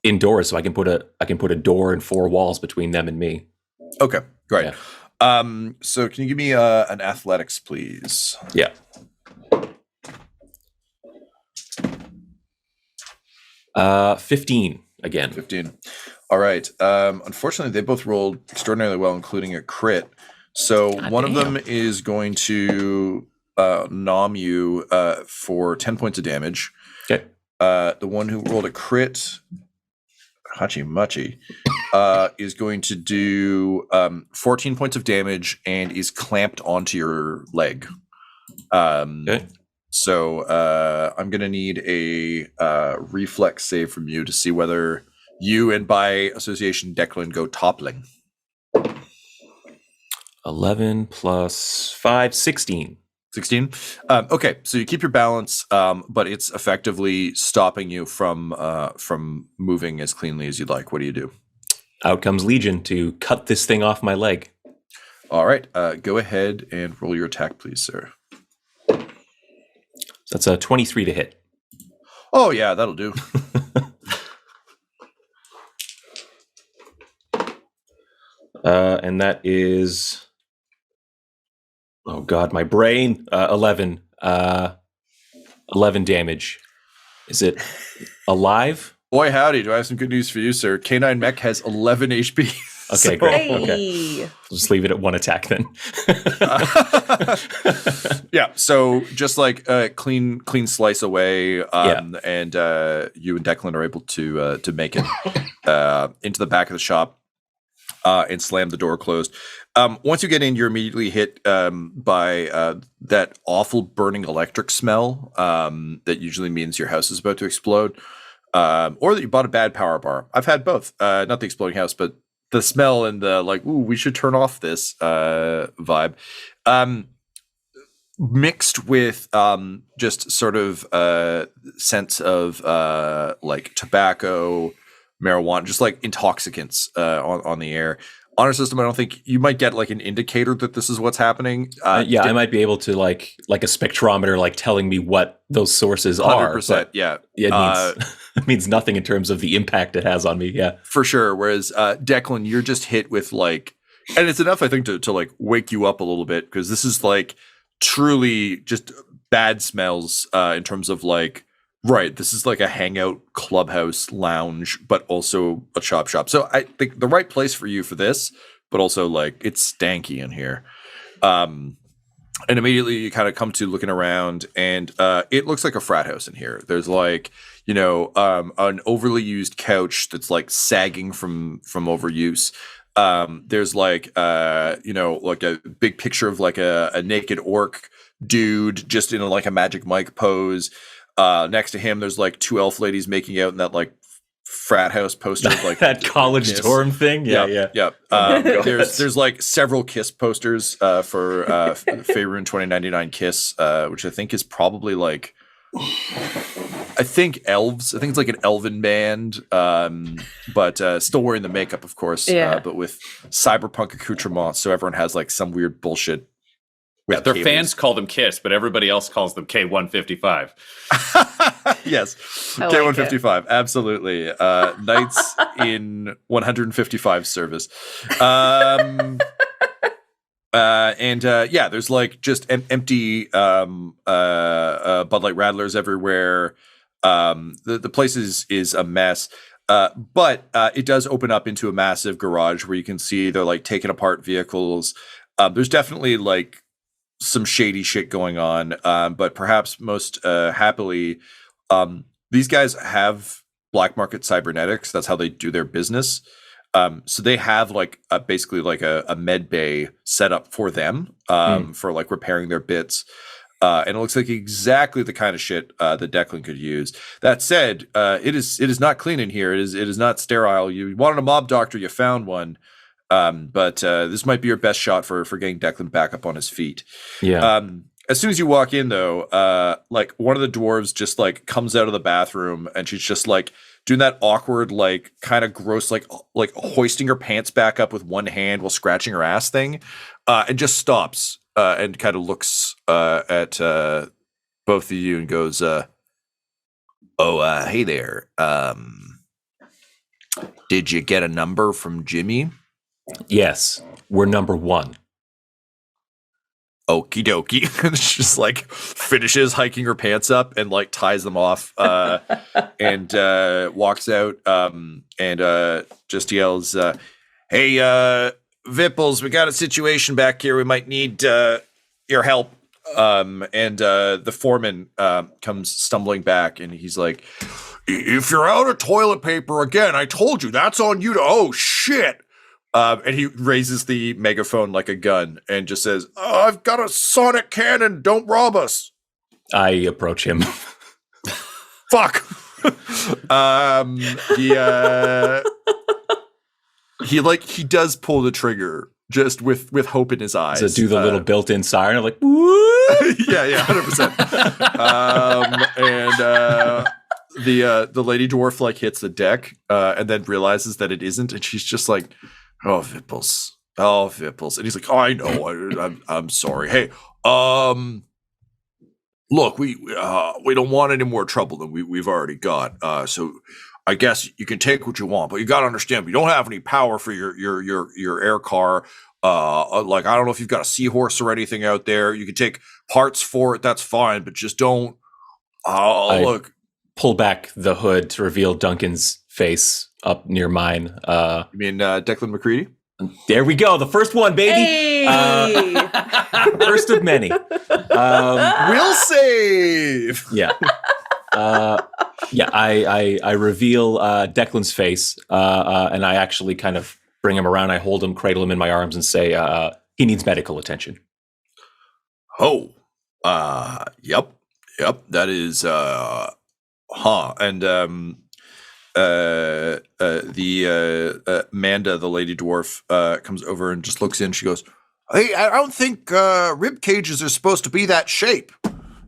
indoors, so I can put a door and 4 walls between them and me. Okay, great. Yeah. So can you give me an athletics, please? Yeah. Uh, 15 again. 15. All right. Unfortunately, they both rolled extraordinarily well, including a crit. So one of them is going to nom you for 10 points of damage. Okay. The one who rolled a crit, Hachi Machi, is going to do 14 points of damage and is clamped onto your leg. Okay. So I'm going to need a reflex save from you to see whether you and by association Declan go toppling. 11 plus 5, 16. 16. Okay, so you keep your balance, but it's effectively stopping you from moving as cleanly as you'd like. What do you do? Out comes Legion to cut this thing off my leg. All right, go ahead and roll your attack, please, sir. That's a 23 to hit. Oh yeah, that'll do. And that is, oh god, my brain. 11. 11 damage. Is it alive? Boy, howdy, do I have some good news for you, sir. K9 Mech has 11 HP. Okay, great. Hey. Okay. Just leave it at 1 attack then. Yeah, so just like clean slice away, and you and Declan are able to make it into the back of the shop and slam the door closed. Once you get in, you're immediately hit by that awful burning electric smell that usually means your house is about to explode, or that you bought a bad power bar. I've had both, not the exploding house, but the smell and the like, ooh, we should turn off this vibe. mixed with just sort of sense of like tobacco, marijuana, just like intoxicants on the air. Honor system, I don't think you might get like an indicator that this is what's happening. I might be able to like a spectrometer, like telling me what those sources 100%, are. But yeah. it means, it means nothing in terms of the impact it has on me. Yeah, for sure. Whereas Declan, you're just hit with like, and it's enough, I think, to like wake you up a little bit, because this is like truly just bad smells in terms of like, right, this is like a hangout clubhouse lounge, but also a chop shop. So I think the right place for you for this, but also like it's stanky in here. And immediately you kind of come to looking around, and it looks like a frat house in here. There's like, you know, an overly used couch that's like sagging from overuse. There's like, you know, like a big picture of like a naked orc dude just in like a Magic Mike pose. Next to him, there's like two elf ladies making out in that like frat house poster of like that college kiss. dorm thing. Yeah. There's like several Kiss posters for Faerun 2099 Kiss, which I think is probably like, I think elves. I think it's like an elven band, but still wearing the makeup, of course. But with cyberpunk accoutrements, so everyone has like some weird bullshit. Yeah, their fans call them Kiss, but everybody else calls them K155. Yes, I K155, absolutely. Knights in 155 service. There's like just empty Bud Light Rattlers everywhere. The place is a mess. But it does open up into a massive garage where you can see they're like taking apart vehicles. There's definitely like some shady shit going on, but perhaps most happily, these guys have black market cybernetics. That's how they do their business. So they have like basically like a med bay set up for them for like repairing their bits. And it looks like exactly the kind of shit that Declan could use. That said, it is not clean in here. It is not sterile. You wanted a mob doctor, you found one. But this might be your best shot for getting Declan back up on his feet. Yeah. As soon as you walk in, though, like one of the dwarves just like comes out of the bathroom, and she's just like doing that awkward, like kind of gross, like hoisting her pants back up with one hand while scratching her ass thing, and just stops and kind of looks at both of you and goes, "Hey there. Did you get a number from Jimmy?" Yes, we're number one. Okie dokie. And she just like finishes hiking her pants up and like ties them off and walks out and just yells, "Hey, Vipples, we got a situation back here. We might need your help." And the foreman comes stumbling back, and he's like, "If you're out of toilet paper again, I told you, that's on you to, oh shit." And he raises the megaphone like a gun and just says, "Oh, I've got a sonic cannon. Don't rob us." I approach him. Fuck. He does pull the trigger just with hope in his eyes. So do the little built-in siren of like, woo! yeah, 100%. The lady dwarf like hits the deck and then realizes that it isn't, and she's just like, "Oh, Vipples. And he's like, "Oh, I know. I'm sorry. Hey, look, we don't want any more trouble than we've already got. So I guess you can take what you want, but you got to understand, we don't have any power for your air car. Like, I don't know if you've got a seahorse or anything out there. You can take parts for it. That's fine, but just don't. Look." Pull back the hood to reveal Duncan's face up near mine. You mean Declan McCready? There we go. The first one, baby. Hey! First of many. We'll save. Yeah. I reveal Declan's face, and I actually kind of bring him around. I hold him, cradle him in my arms, and say, he needs medical attention. Oh, yep. That is, And the Manda, the lady dwarf, comes over and just looks in. She goes, Hey, I don't think rib cages are supposed to be that shape.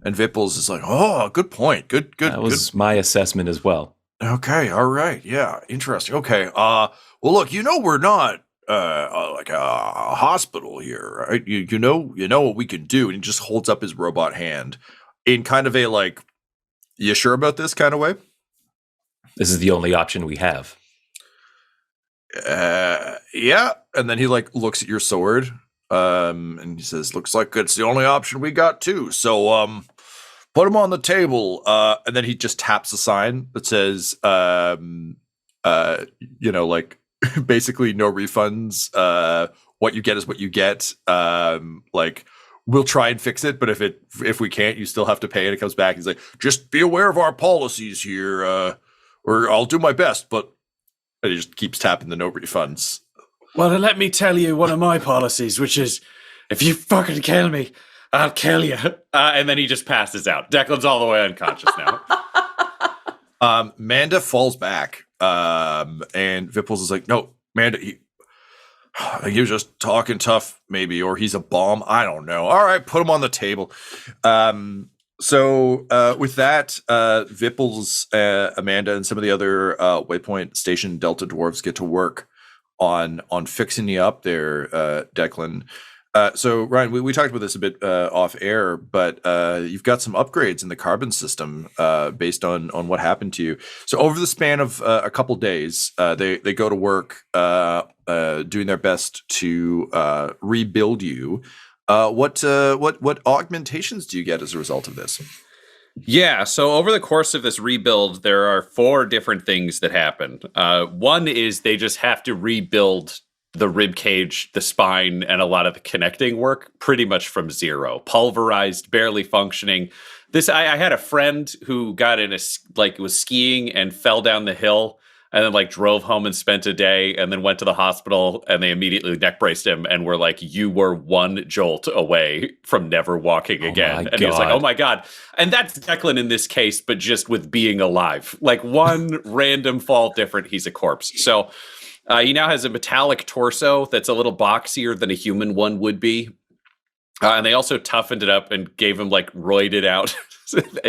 And Vipples is like, oh, good point. Good. That was my assessment as well. Okay, all right. Yeah, interesting. Okay. Well, look, we're not like a hospital here, right? You know what we can do. And he just holds up his robot hand in kind of a like, you sure about this kind of way? This is the only option we have. Yeah. And then he like looks at your sword, and he says, "Looks like it's the only option we got too. So, put him on the table." And then he just taps a sign that says, like basically no refunds. What you get is what you get. Like we'll try and fix it, but if we can't, you still have to pay. And it comes back. He's like, "Just be aware of our policies here, or I'll do my best." But and he just keeps tapping the no refunds. Well, then let me tell you one of my policies, which is, if you fucking kill me, I'll kill you. And then he just passes out. Declan's all the way unconscious now. Manda falls back, and Vipples is like, "No, Manda, he was just talking tough, maybe, or he's a bomb. I don't know. All right, put him on the table." So with that, Vipples, Amanda, and some of the other Waypoint Station Delta dwarves get to work on fixing you up there, Declan. So Ryan, we talked about this a bit off air, but you've got some upgrades in the carbon system based on what happened to you. So over the span of a couple days, they go to work doing their best to rebuild you. What augmentations do you get as a result of this? Yeah, so over the course of this rebuild, there are 4 different things that happen. One is they just have to rebuild the rib cage, the spine, and a lot of the connecting work pretty much from zero. Pulverized, barely functioning. I had a friend who got in was skiing and fell down the hill and then drove home and spent a day and then went to the hospital and they immediately neck braced him and were like, "You were one jolt away from never walking again." And he was like, "Oh my God." And that's Declan in this case, but just with being alive. Like one random fall different, he's a corpse. So he now has a metallic torso that's a little boxier than a human one would be. And they also toughened it up and gave him roided out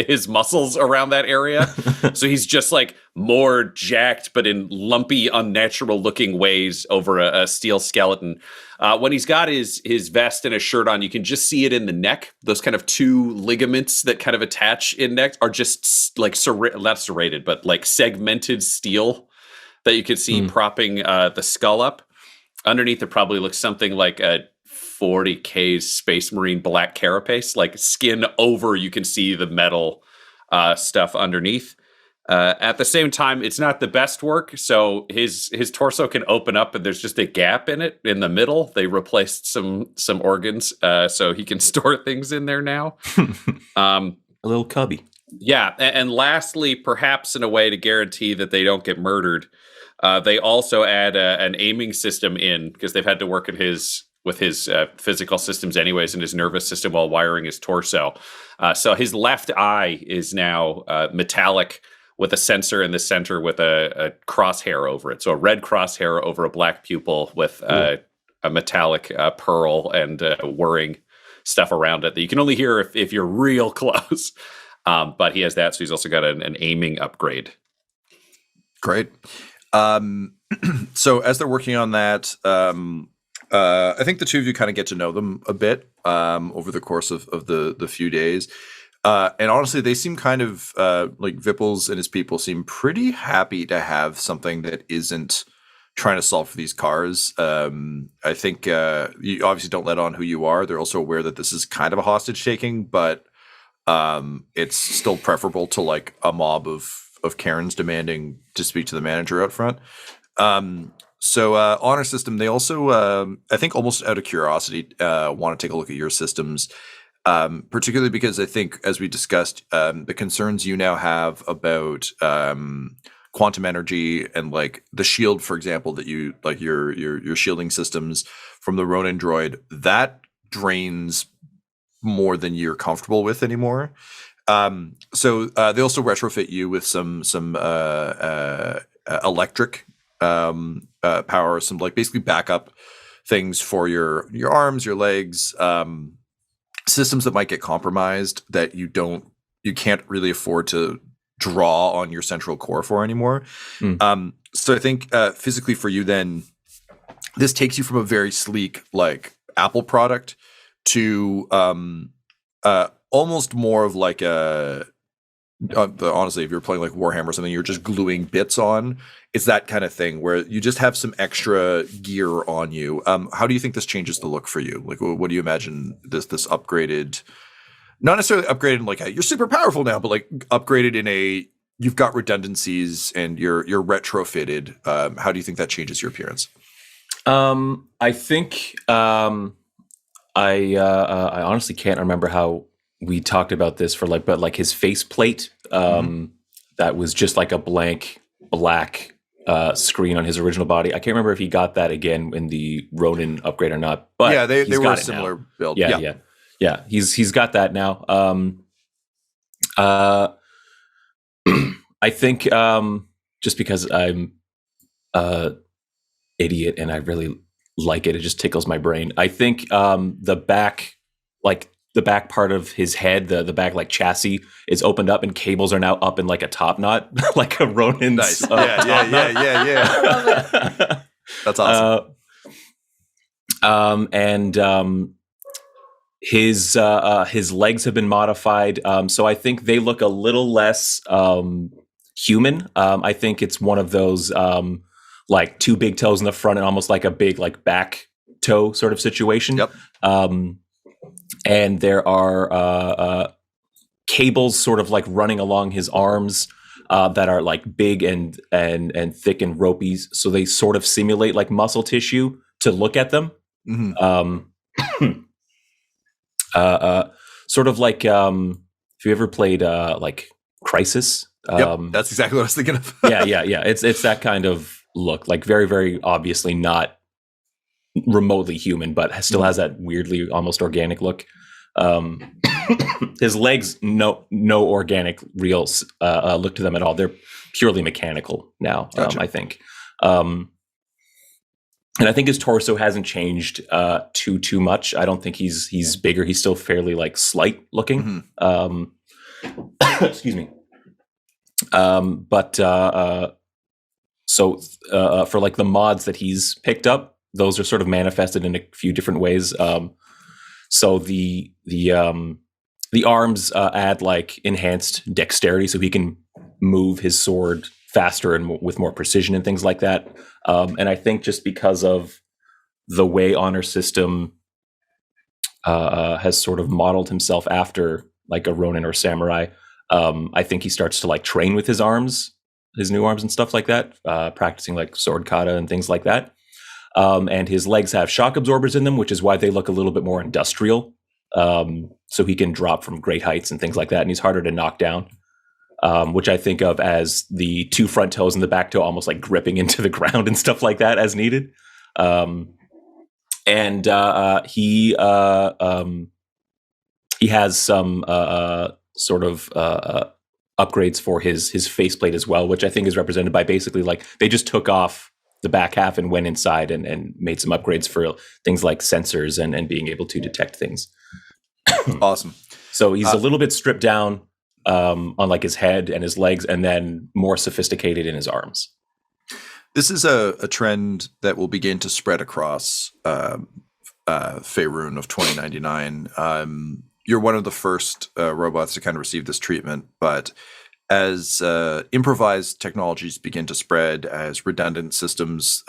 his muscles around that area. So he's just more jacked, but in lumpy, unnatural looking ways over a steel skeleton. When he's got his vest and his shirt on, you can just see it in the neck. Those kind of 2 ligaments that kind of attach in neck are just not serrated, but segmented steel that you can see propping the skull up. Underneath, it probably looks something like a 40K Space Marine black carapace, skin over, you can see the metal stuff underneath. At the same time, it's not the best work, so his torso can open up and there's just a gap in it in the middle. They replaced some organs, so he can store things in there now. A little cubby. Yeah, and lastly, perhaps in a way to guarantee that they don't get murdered, they also add an aiming system in, because they've had to work with his physical systems anyways and his nervous system while wiring his torso. So his left eye is now metallic with a sensor in the center with a crosshair over it. So a red crosshair over a black pupil with a metallic pearl and whirring stuff around it that you can only hear if you're real close. But he has that, so he's also got an aiming upgrade. Great. So as they're working on that, I think the two of you kind of get to know them a bit over the course of the few days. And honestly, they seem kind of Vipples and his people seem pretty happy to have something that isn't trying to solve for these cars. I think you obviously don't let on who you are. They're also aware that this is kind of a hostage taking, but it's still preferable to a mob of Karens demanding to speak to the manager out front. So Honor System, they also, I think almost out of curiosity, want to take a look at your systems, particularly because I think, as we discussed, the concerns you now have about quantum energy and the shield, for example, that you your shielding systems from the Ronin droid, that drains more than you're comfortable with anymore. So they also retrofit you with some electric power, some basically backup things for your arms, your legs, systems that might get compromised that you can't really afford to draw on your central core for anymore. So I think physically for you then, this takes you from a very sleek like Apple product to almost more of like a honestly, if you're playing like Warhammer or something, you're just gluing bits on. It's that kind of thing where you just have some extra gear on you. How do you think this changes the look for you? Like, what do you imagine this upgraded? Not necessarily upgraded in like you're super powerful now, but like upgraded in you've got redundancies and you're retrofitted. How do you think that changes your appearance? I think I honestly can't remember how we talked about this but like his faceplate that was just like a blank black screen on his original body. I can't remember if he got that again in the Ronin upgrade or not. But yeah, they were a similar build. Yeah. He's got that now. I think just because I'm idiot and I really like it just tickles my brain. I think the back part of his head, the back like chassis is opened up and cables are now up in like a top knot, like a Ronin's. Nice. Yeah. I love it. That's awesome. His legs have been modified, so I think they look a little less human. I think it's one of those like two big toes in the front and almost like a big like back toe sort of situation. Yep. And there are cables sort of like running along his arms that are like big and thick and ropey, so they sort of simulate like muscle tissue to look at them. Sort of like if you ever played like Crisis. Yep, that's exactly what I was thinking of. yeah. It's that kind of look, like very, very obviously not remotely human, but still has that weirdly almost organic look. His legs, no organic real look to them at all. They're purely mechanical now. Gotcha. I think. And I think his torso hasn't changed too much. I don't think he's bigger. He's still fairly like slight looking. Excuse me. So for like the mods that he's picked up, those are sort of manifested in a few different ways. So the arms add like enhanced dexterity, so he can move his sword faster and with more precision and things like that. And I think just because of the way Honor System has sort of modeled himself after like a Ronin or Samurai, I think he starts to like train with his arms, his new arms and stuff like that, practicing like sword kata and things like that. And his legs have shock absorbers in them, which is why they look a little bit more industrial. So he can drop from great heights and things like that. And he's harder to knock down, which I think of as the two front toes and the back toe almost like gripping into the ground and stuff like that as needed. He has some sort of upgrades for his faceplate as well, which I think is represented by basically like they just took off the back half and went inside and made some upgrades for things like sensors and being able to detect things. Awesome. So he's a little bit stripped down on like his head and his legs, and then more sophisticated in his arms. This is a trend that will begin to spread across Faerun of 2099. You're one of the first robots to kind of receive this treatment, but as improvised technologies begin to spread, as redundant systems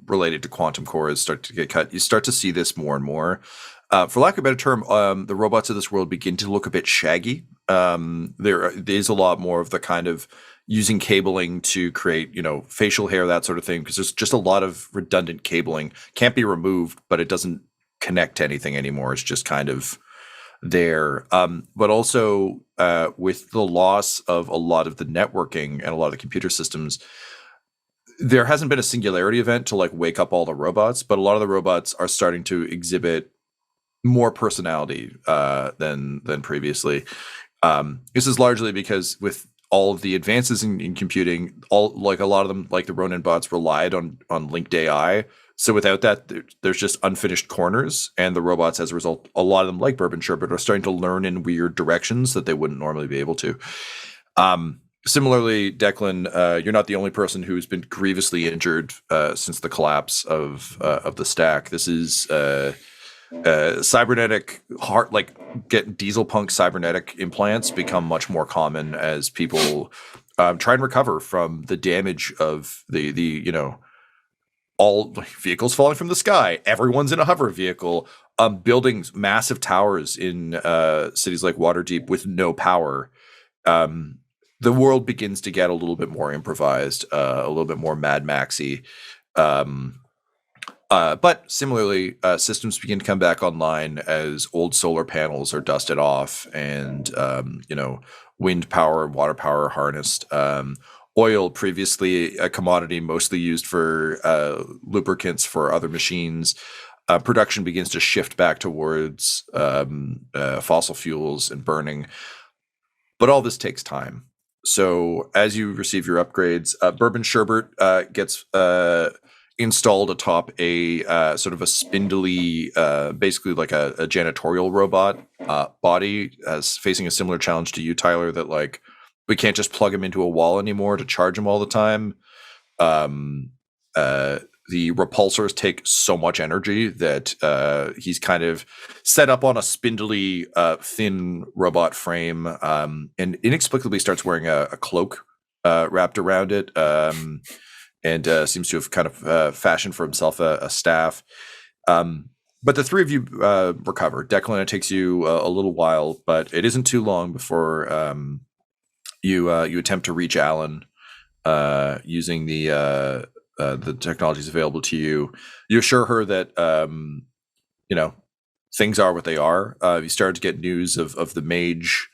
related to quantum cores start to get cut, you start to see this more and more. For lack of a better term, the robots of this world begin to look a bit shaggy. There is a lot more of the kind of using cabling to create, facial hair, that sort of thing, because there's just a lot of redundant cabling. Can't be removed, but it doesn't connect to anything anymore. It's just kind of there. But also with the loss of a lot of the networking and a lot of the computer systems, there hasn't been a singularity event to like wake up all the robots, but a lot of the robots are starting to exhibit more personality than previously. This is largely because with all of the advances in computing, a lot of them, like the Ronin bots, relied on linked AI. So without that, there's just unfinished corners, and the robots, as a result, a lot of them, like Bourbon Sherbet, are starting to learn in weird directions that they wouldn't normally be able to. Similarly, Declan, you're not the only person who's been grievously injured since the collapse of the stack. This is cybernetic heart, get diesel punk cybernetic implants become much more common as people try and recover from the damage of the all vehicles falling from the sky. Everyone's in a hover vehicle, building massive towers in cities like Waterdeep with no power. The world begins to get a little bit more improvised, a little bit more Mad Maxy. But similarly, systems begin to come back online as old solar panels are dusted off, and wind power and water power are harnessed. Oil, previously a commodity mostly used for lubricants for other machines, production begins to shift back towards fossil fuels and burning. But all this takes time. So as you receive your upgrades, Bourbon Sherbet gets installed atop a sort of a spindly, basically like a janitorial robot body, as facing a similar challenge to you, Tyler, that we can't just plug him into a wall anymore to charge him all the time. The repulsors take so much energy that he's kind of set up on a spindly, thin robot frame, and inexplicably starts wearing a cloak wrapped around it, and seems to have kind of fashioned for himself a staff. But the three of you recover. Declan, it takes you a little while, but it isn't too long before you attempt to reach Alyn using the technologies available to you. You assure her that things are what they are. You start to get news of the mage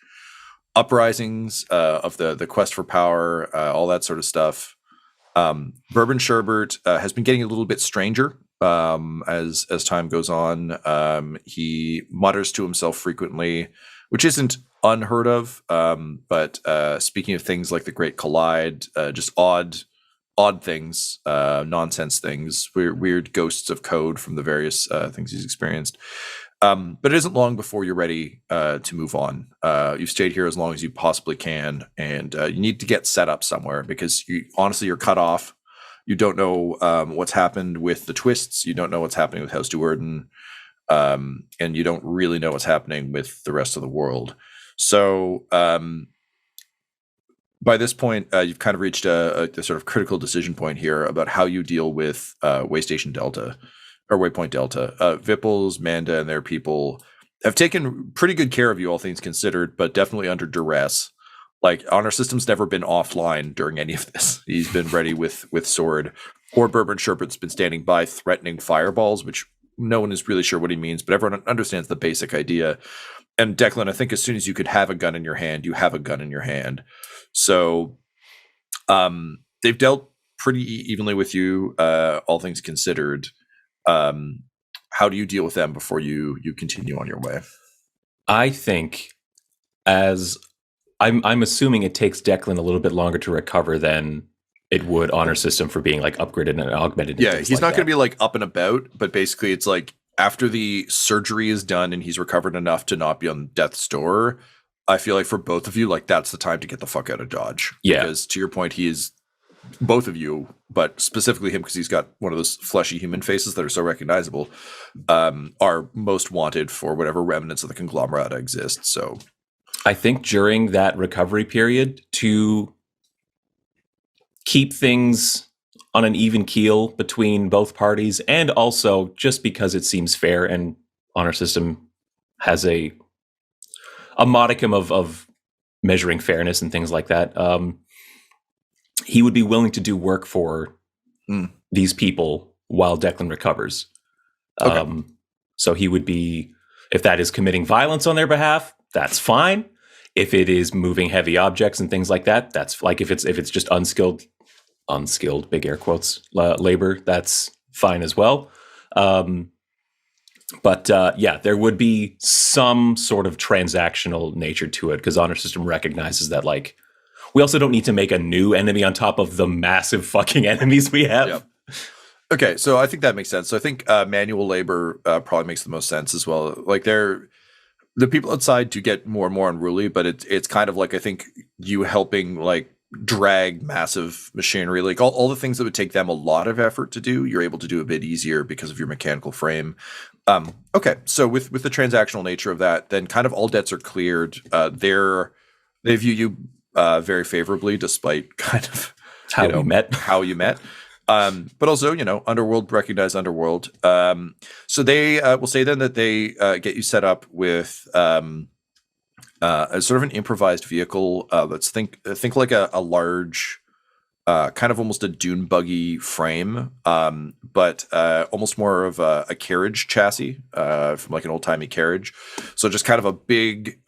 uprisings, of the quest for power, all that sort of stuff. Bourbon Sherbet has been getting a little bit stranger as time goes on. He mutters to himself frequently, which isn't unheard of. But speaking of things like the Great Collide, just odd things, nonsense things, weird ghosts of code from the various things he's experienced. But it isn't long before you're ready to move on. You've stayed here as long as you possibly can, and you need to get set up somewhere because you're cut off. You don't know what's happened with the twists. You don't know what's happening with House Duerden, and you don't really know what's happening with the rest of the world. So by this point, you've kind of reached a sort of critical decision point here about how you deal with Waystation Delta. Or Waypoint Delta. Vipples, Manda, and their people have taken pretty good care of you, all things considered, but definitely under duress. Honor System's never been offline during any of this. He's been ready with sword. Or Bourbon Sherbet's been standing by threatening fireballs, which no one is really sure what he means, but everyone understands the basic idea. And Declan, I think as soon as you could have a gun in your hand, you have a gun in your hand. So they've dealt pretty evenly with you, all things considered. How do you deal with them before you continue on your way? I think, as I'm assuming, it takes Declan a little bit longer to recover than it would Honor System for being upgraded and augmented. Yeah, he's not going to be up and about, but basically it's after the surgery is done and he's recovered enough to not be on death's door. I feel like for both of you, that's the time to get the fuck out of Dodge. Yeah, because to your point, he is. Both of you, but specifically him because he's got one of those fleshy human faces that are so recognizable, are most wanted for whatever remnants of the conglomerate exist. So I think during that recovery period, to keep things on an even keel between both parties, and also just because it seems fair and Honor System has a modicum of measuring fairness and things like that, he would be willing to do work for these people while Declan recovers. Okay. So he would be, if that is committing violence on their behalf, that's fine. If it is moving heavy objects and things like that, that's if it's just unskilled, big air quotes, labor, that's fine as well. But there would be some sort of transactional nature to it because Honor System recognizes that we also don't need to make a new enemy on top of the massive fucking enemies we have. Okay, so I think that makes sense. So I think manual labor probably makes the most sense as well. Like the people outside do get more and more unruly, but it's kind of like, I think you helping like drag massive machinery, like all the things that would take them a lot of effort to do, you're able to do a bit easier because of your mechanical frame. Okay, so with the transactional nature of that, then kind of all debts are cleared. They view you very favorably, despite kind of How you met. But also, Underworld recognize Underworld. So they will say then that they get you set up with a sort of an improvised vehicle. Let's think like a large, kind of almost a dune buggy frame, but almost more of a carriage chassis from like an old timey carriage. So just kind of a big,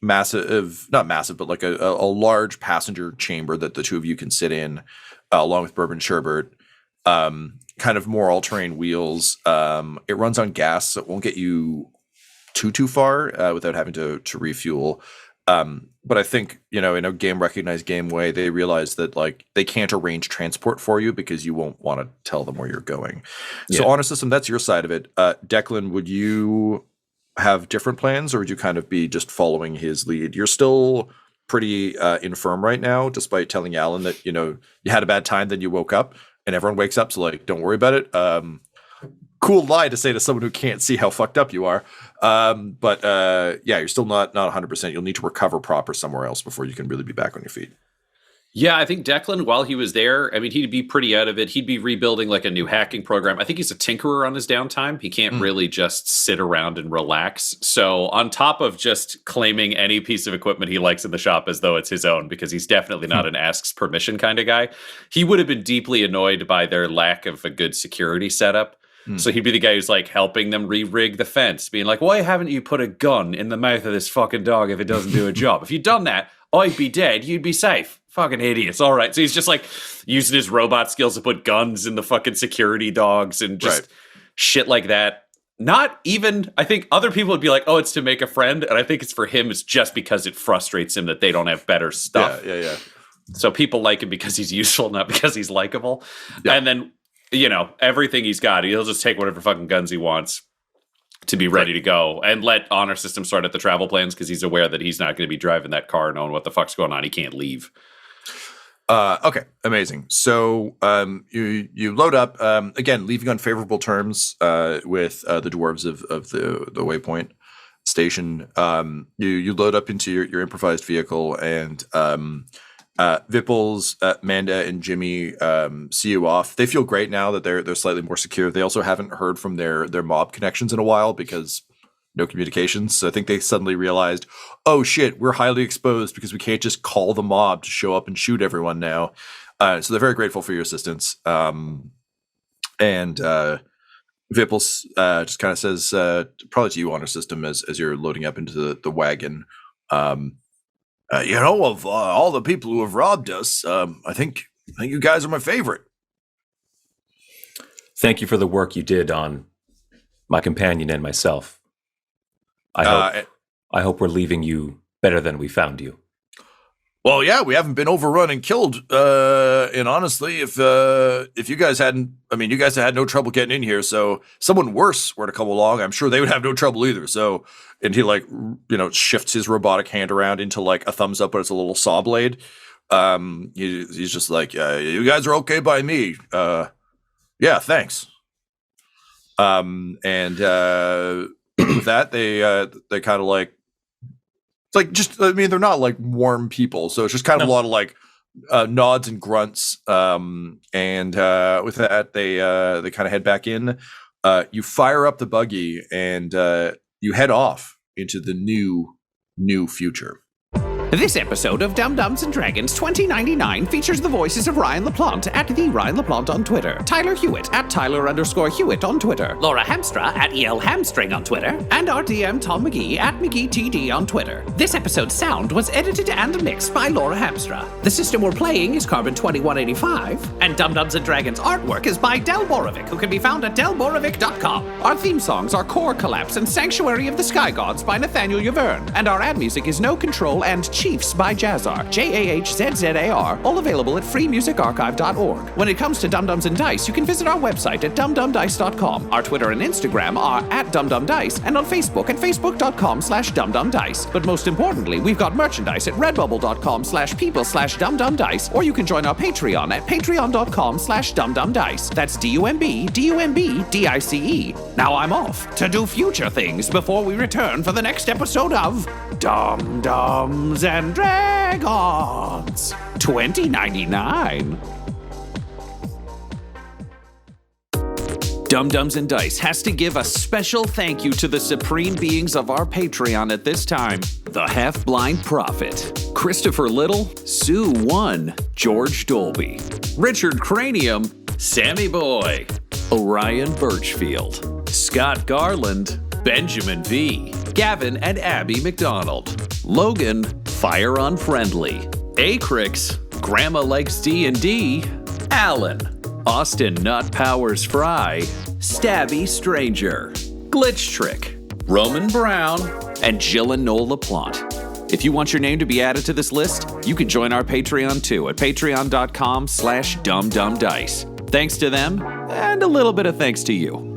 massive, not massive, but like a large passenger chamber that the two of you can sit in. Along with Bourbon Sherbert, kind of more all-terrain wheels. It runs on gas, so it won't get you too far without having to refuel. But I think, in a game-recognized game way, they realize that like they can't arrange transport for you because you won't want to tell them where you're going. So honor system, that's your side of it. Declan, would you have different plans, or would you kind of be just following his lead? You're still pretty infirm right now, despite telling Alyn that you had a bad time, then you woke up, and everyone wakes up, so like don't worry about it. Cool lie to say to someone who can't see how fucked up you are, but you're still not 100%. You'll need to recover proper somewhere else before you can really be back on your feet. Yeah, I think Declan, while he was there, I mean, he'd be pretty out of it. He'd be rebuilding like a new hacking program. I think he's a tinkerer on his downtime. He can't really just sit around and relax. So on top of just claiming any piece of equipment he likes in the shop as though it's his own, because he's definitely not an asks permission kind of guy, he would have been deeply annoyed by their lack of a good security setup. So he'd be the guy who's like helping them re-rig the fence, being like, why haven't you put a gun in the mouth of this fucking dog if it doesn't do a job? If you'd done that, I'd be dead, you'd be safe. Fucking idiots. All right. So he's just like using his robot skills to put guns in the fucking security dogs and just shit like that. Not even, I think other people would be like, oh, it's to make a friend. And I think it's for him, it's just because it frustrates him that they don't have better stuff. Yeah. So people like him because he's useful, not because he's likable. Yeah. And then, everything he's got, he'll just take whatever fucking guns he wants to be ready to go and let honor system start at the travel plans because he's aware that he's not going to be driving that car knowing what the fuck's going on. He can't leave. Okay, amazing. So you load up, again, leaving on favorable terms with the dwarves of the Waypoint station. You load up into your improvised vehicle, and Vipples, Manda, and Jimmy see you off. They feel great now that they're slightly more secure. They also haven't heard from their mob connections in a while because no communications. So I think they suddenly realized, oh shit, we're highly exposed because we can't just call the mob to show up and shoot everyone now. So they're very grateful for your assistance. And Vipples just kind of says, probably to you, honor system, as you're loading up into the wagon. Of all the people who have robbed us, I think you guys are my favorite. Thank you for the work you did on my companion and myself. I hope we're leaving you better than we found you. Well, yeah, we haven't been overrun and killed. And honestly, if you guys hadn't, you guys had no trouble getting in here. So someone worse were to come along, I'm sure they would have no trouble either. So, and he shifts his robotic hand around into like a thumbs up, but it's a little saw blade. He's just like, you guys are okay by me. Yeah, thanks. With that, they kind of like, it's like just, they're not like warm people, so it's just kind of a lot of like nods and grunts. And with that, they kind of head back in. You fire up the buggy and you head off into the new future. This episode of Dum Dums and Dragons 2099 features the voices of Ryan LaPlante at the Ryan LaPlante on Twitter, Tyler Hewitt at Tyler_Hewitt on Twitter, Laura Hamstra at EL Hamstring on Twitter, and our DM Tom McGee at McGeeTD on Twitter. This episode's sound was edited and mixed by Laura Hamstra. The system we're playing is Carbon 2185, and Dum Dums and Dragons artwork is by Del Borovic, who can be found at delborovic.com. Our theme songs are Core Collapse and Sanctuary of the Sky Gods by Nathaniel Yaverne, and our ad music is No Control and Chiefs by Jazzar, Jahzzar, all available at freemusicarchive.org. When it comes to Dum-Dums and Dice, you can visit our website at dumdumdice.com. Our Twitter and Instagram are at dumdumdice, and on Facebook at facebook.com/dumdumdice. But most importantly, we've got merchandise at redbubble.com/people/dumdumdice, or you can join our Patreon at patreon.com/dumdumdice. That's DUMBDICE. Now I'm off to do future things before we return for the next episode of Dum-Dums and Dragons 2099. Dum-Dums and Dice has to give a special thank you to the supreme beings of our Patreon at this time. The Half-Blind Prophet, Christopher Little, Sue One, George Dolby, Richard Cranium, Sammy Boy, Orion Birchfield, Scott Garland, Benjamin V, Gavin and Abby McDonald, Logan, Fire Unfriendly, Acrix, Grandma Likes D&D, Alyn, Austin Nut Powers Fry, Stabby Stranger, Glitch Trick, Roman Brown, and Jill and Noel LaPlante. If you want your name to be added to this list, you can join our Patreon too at patreon.com/dumdumdice. Thanks to them, and a little bit of thanks to you.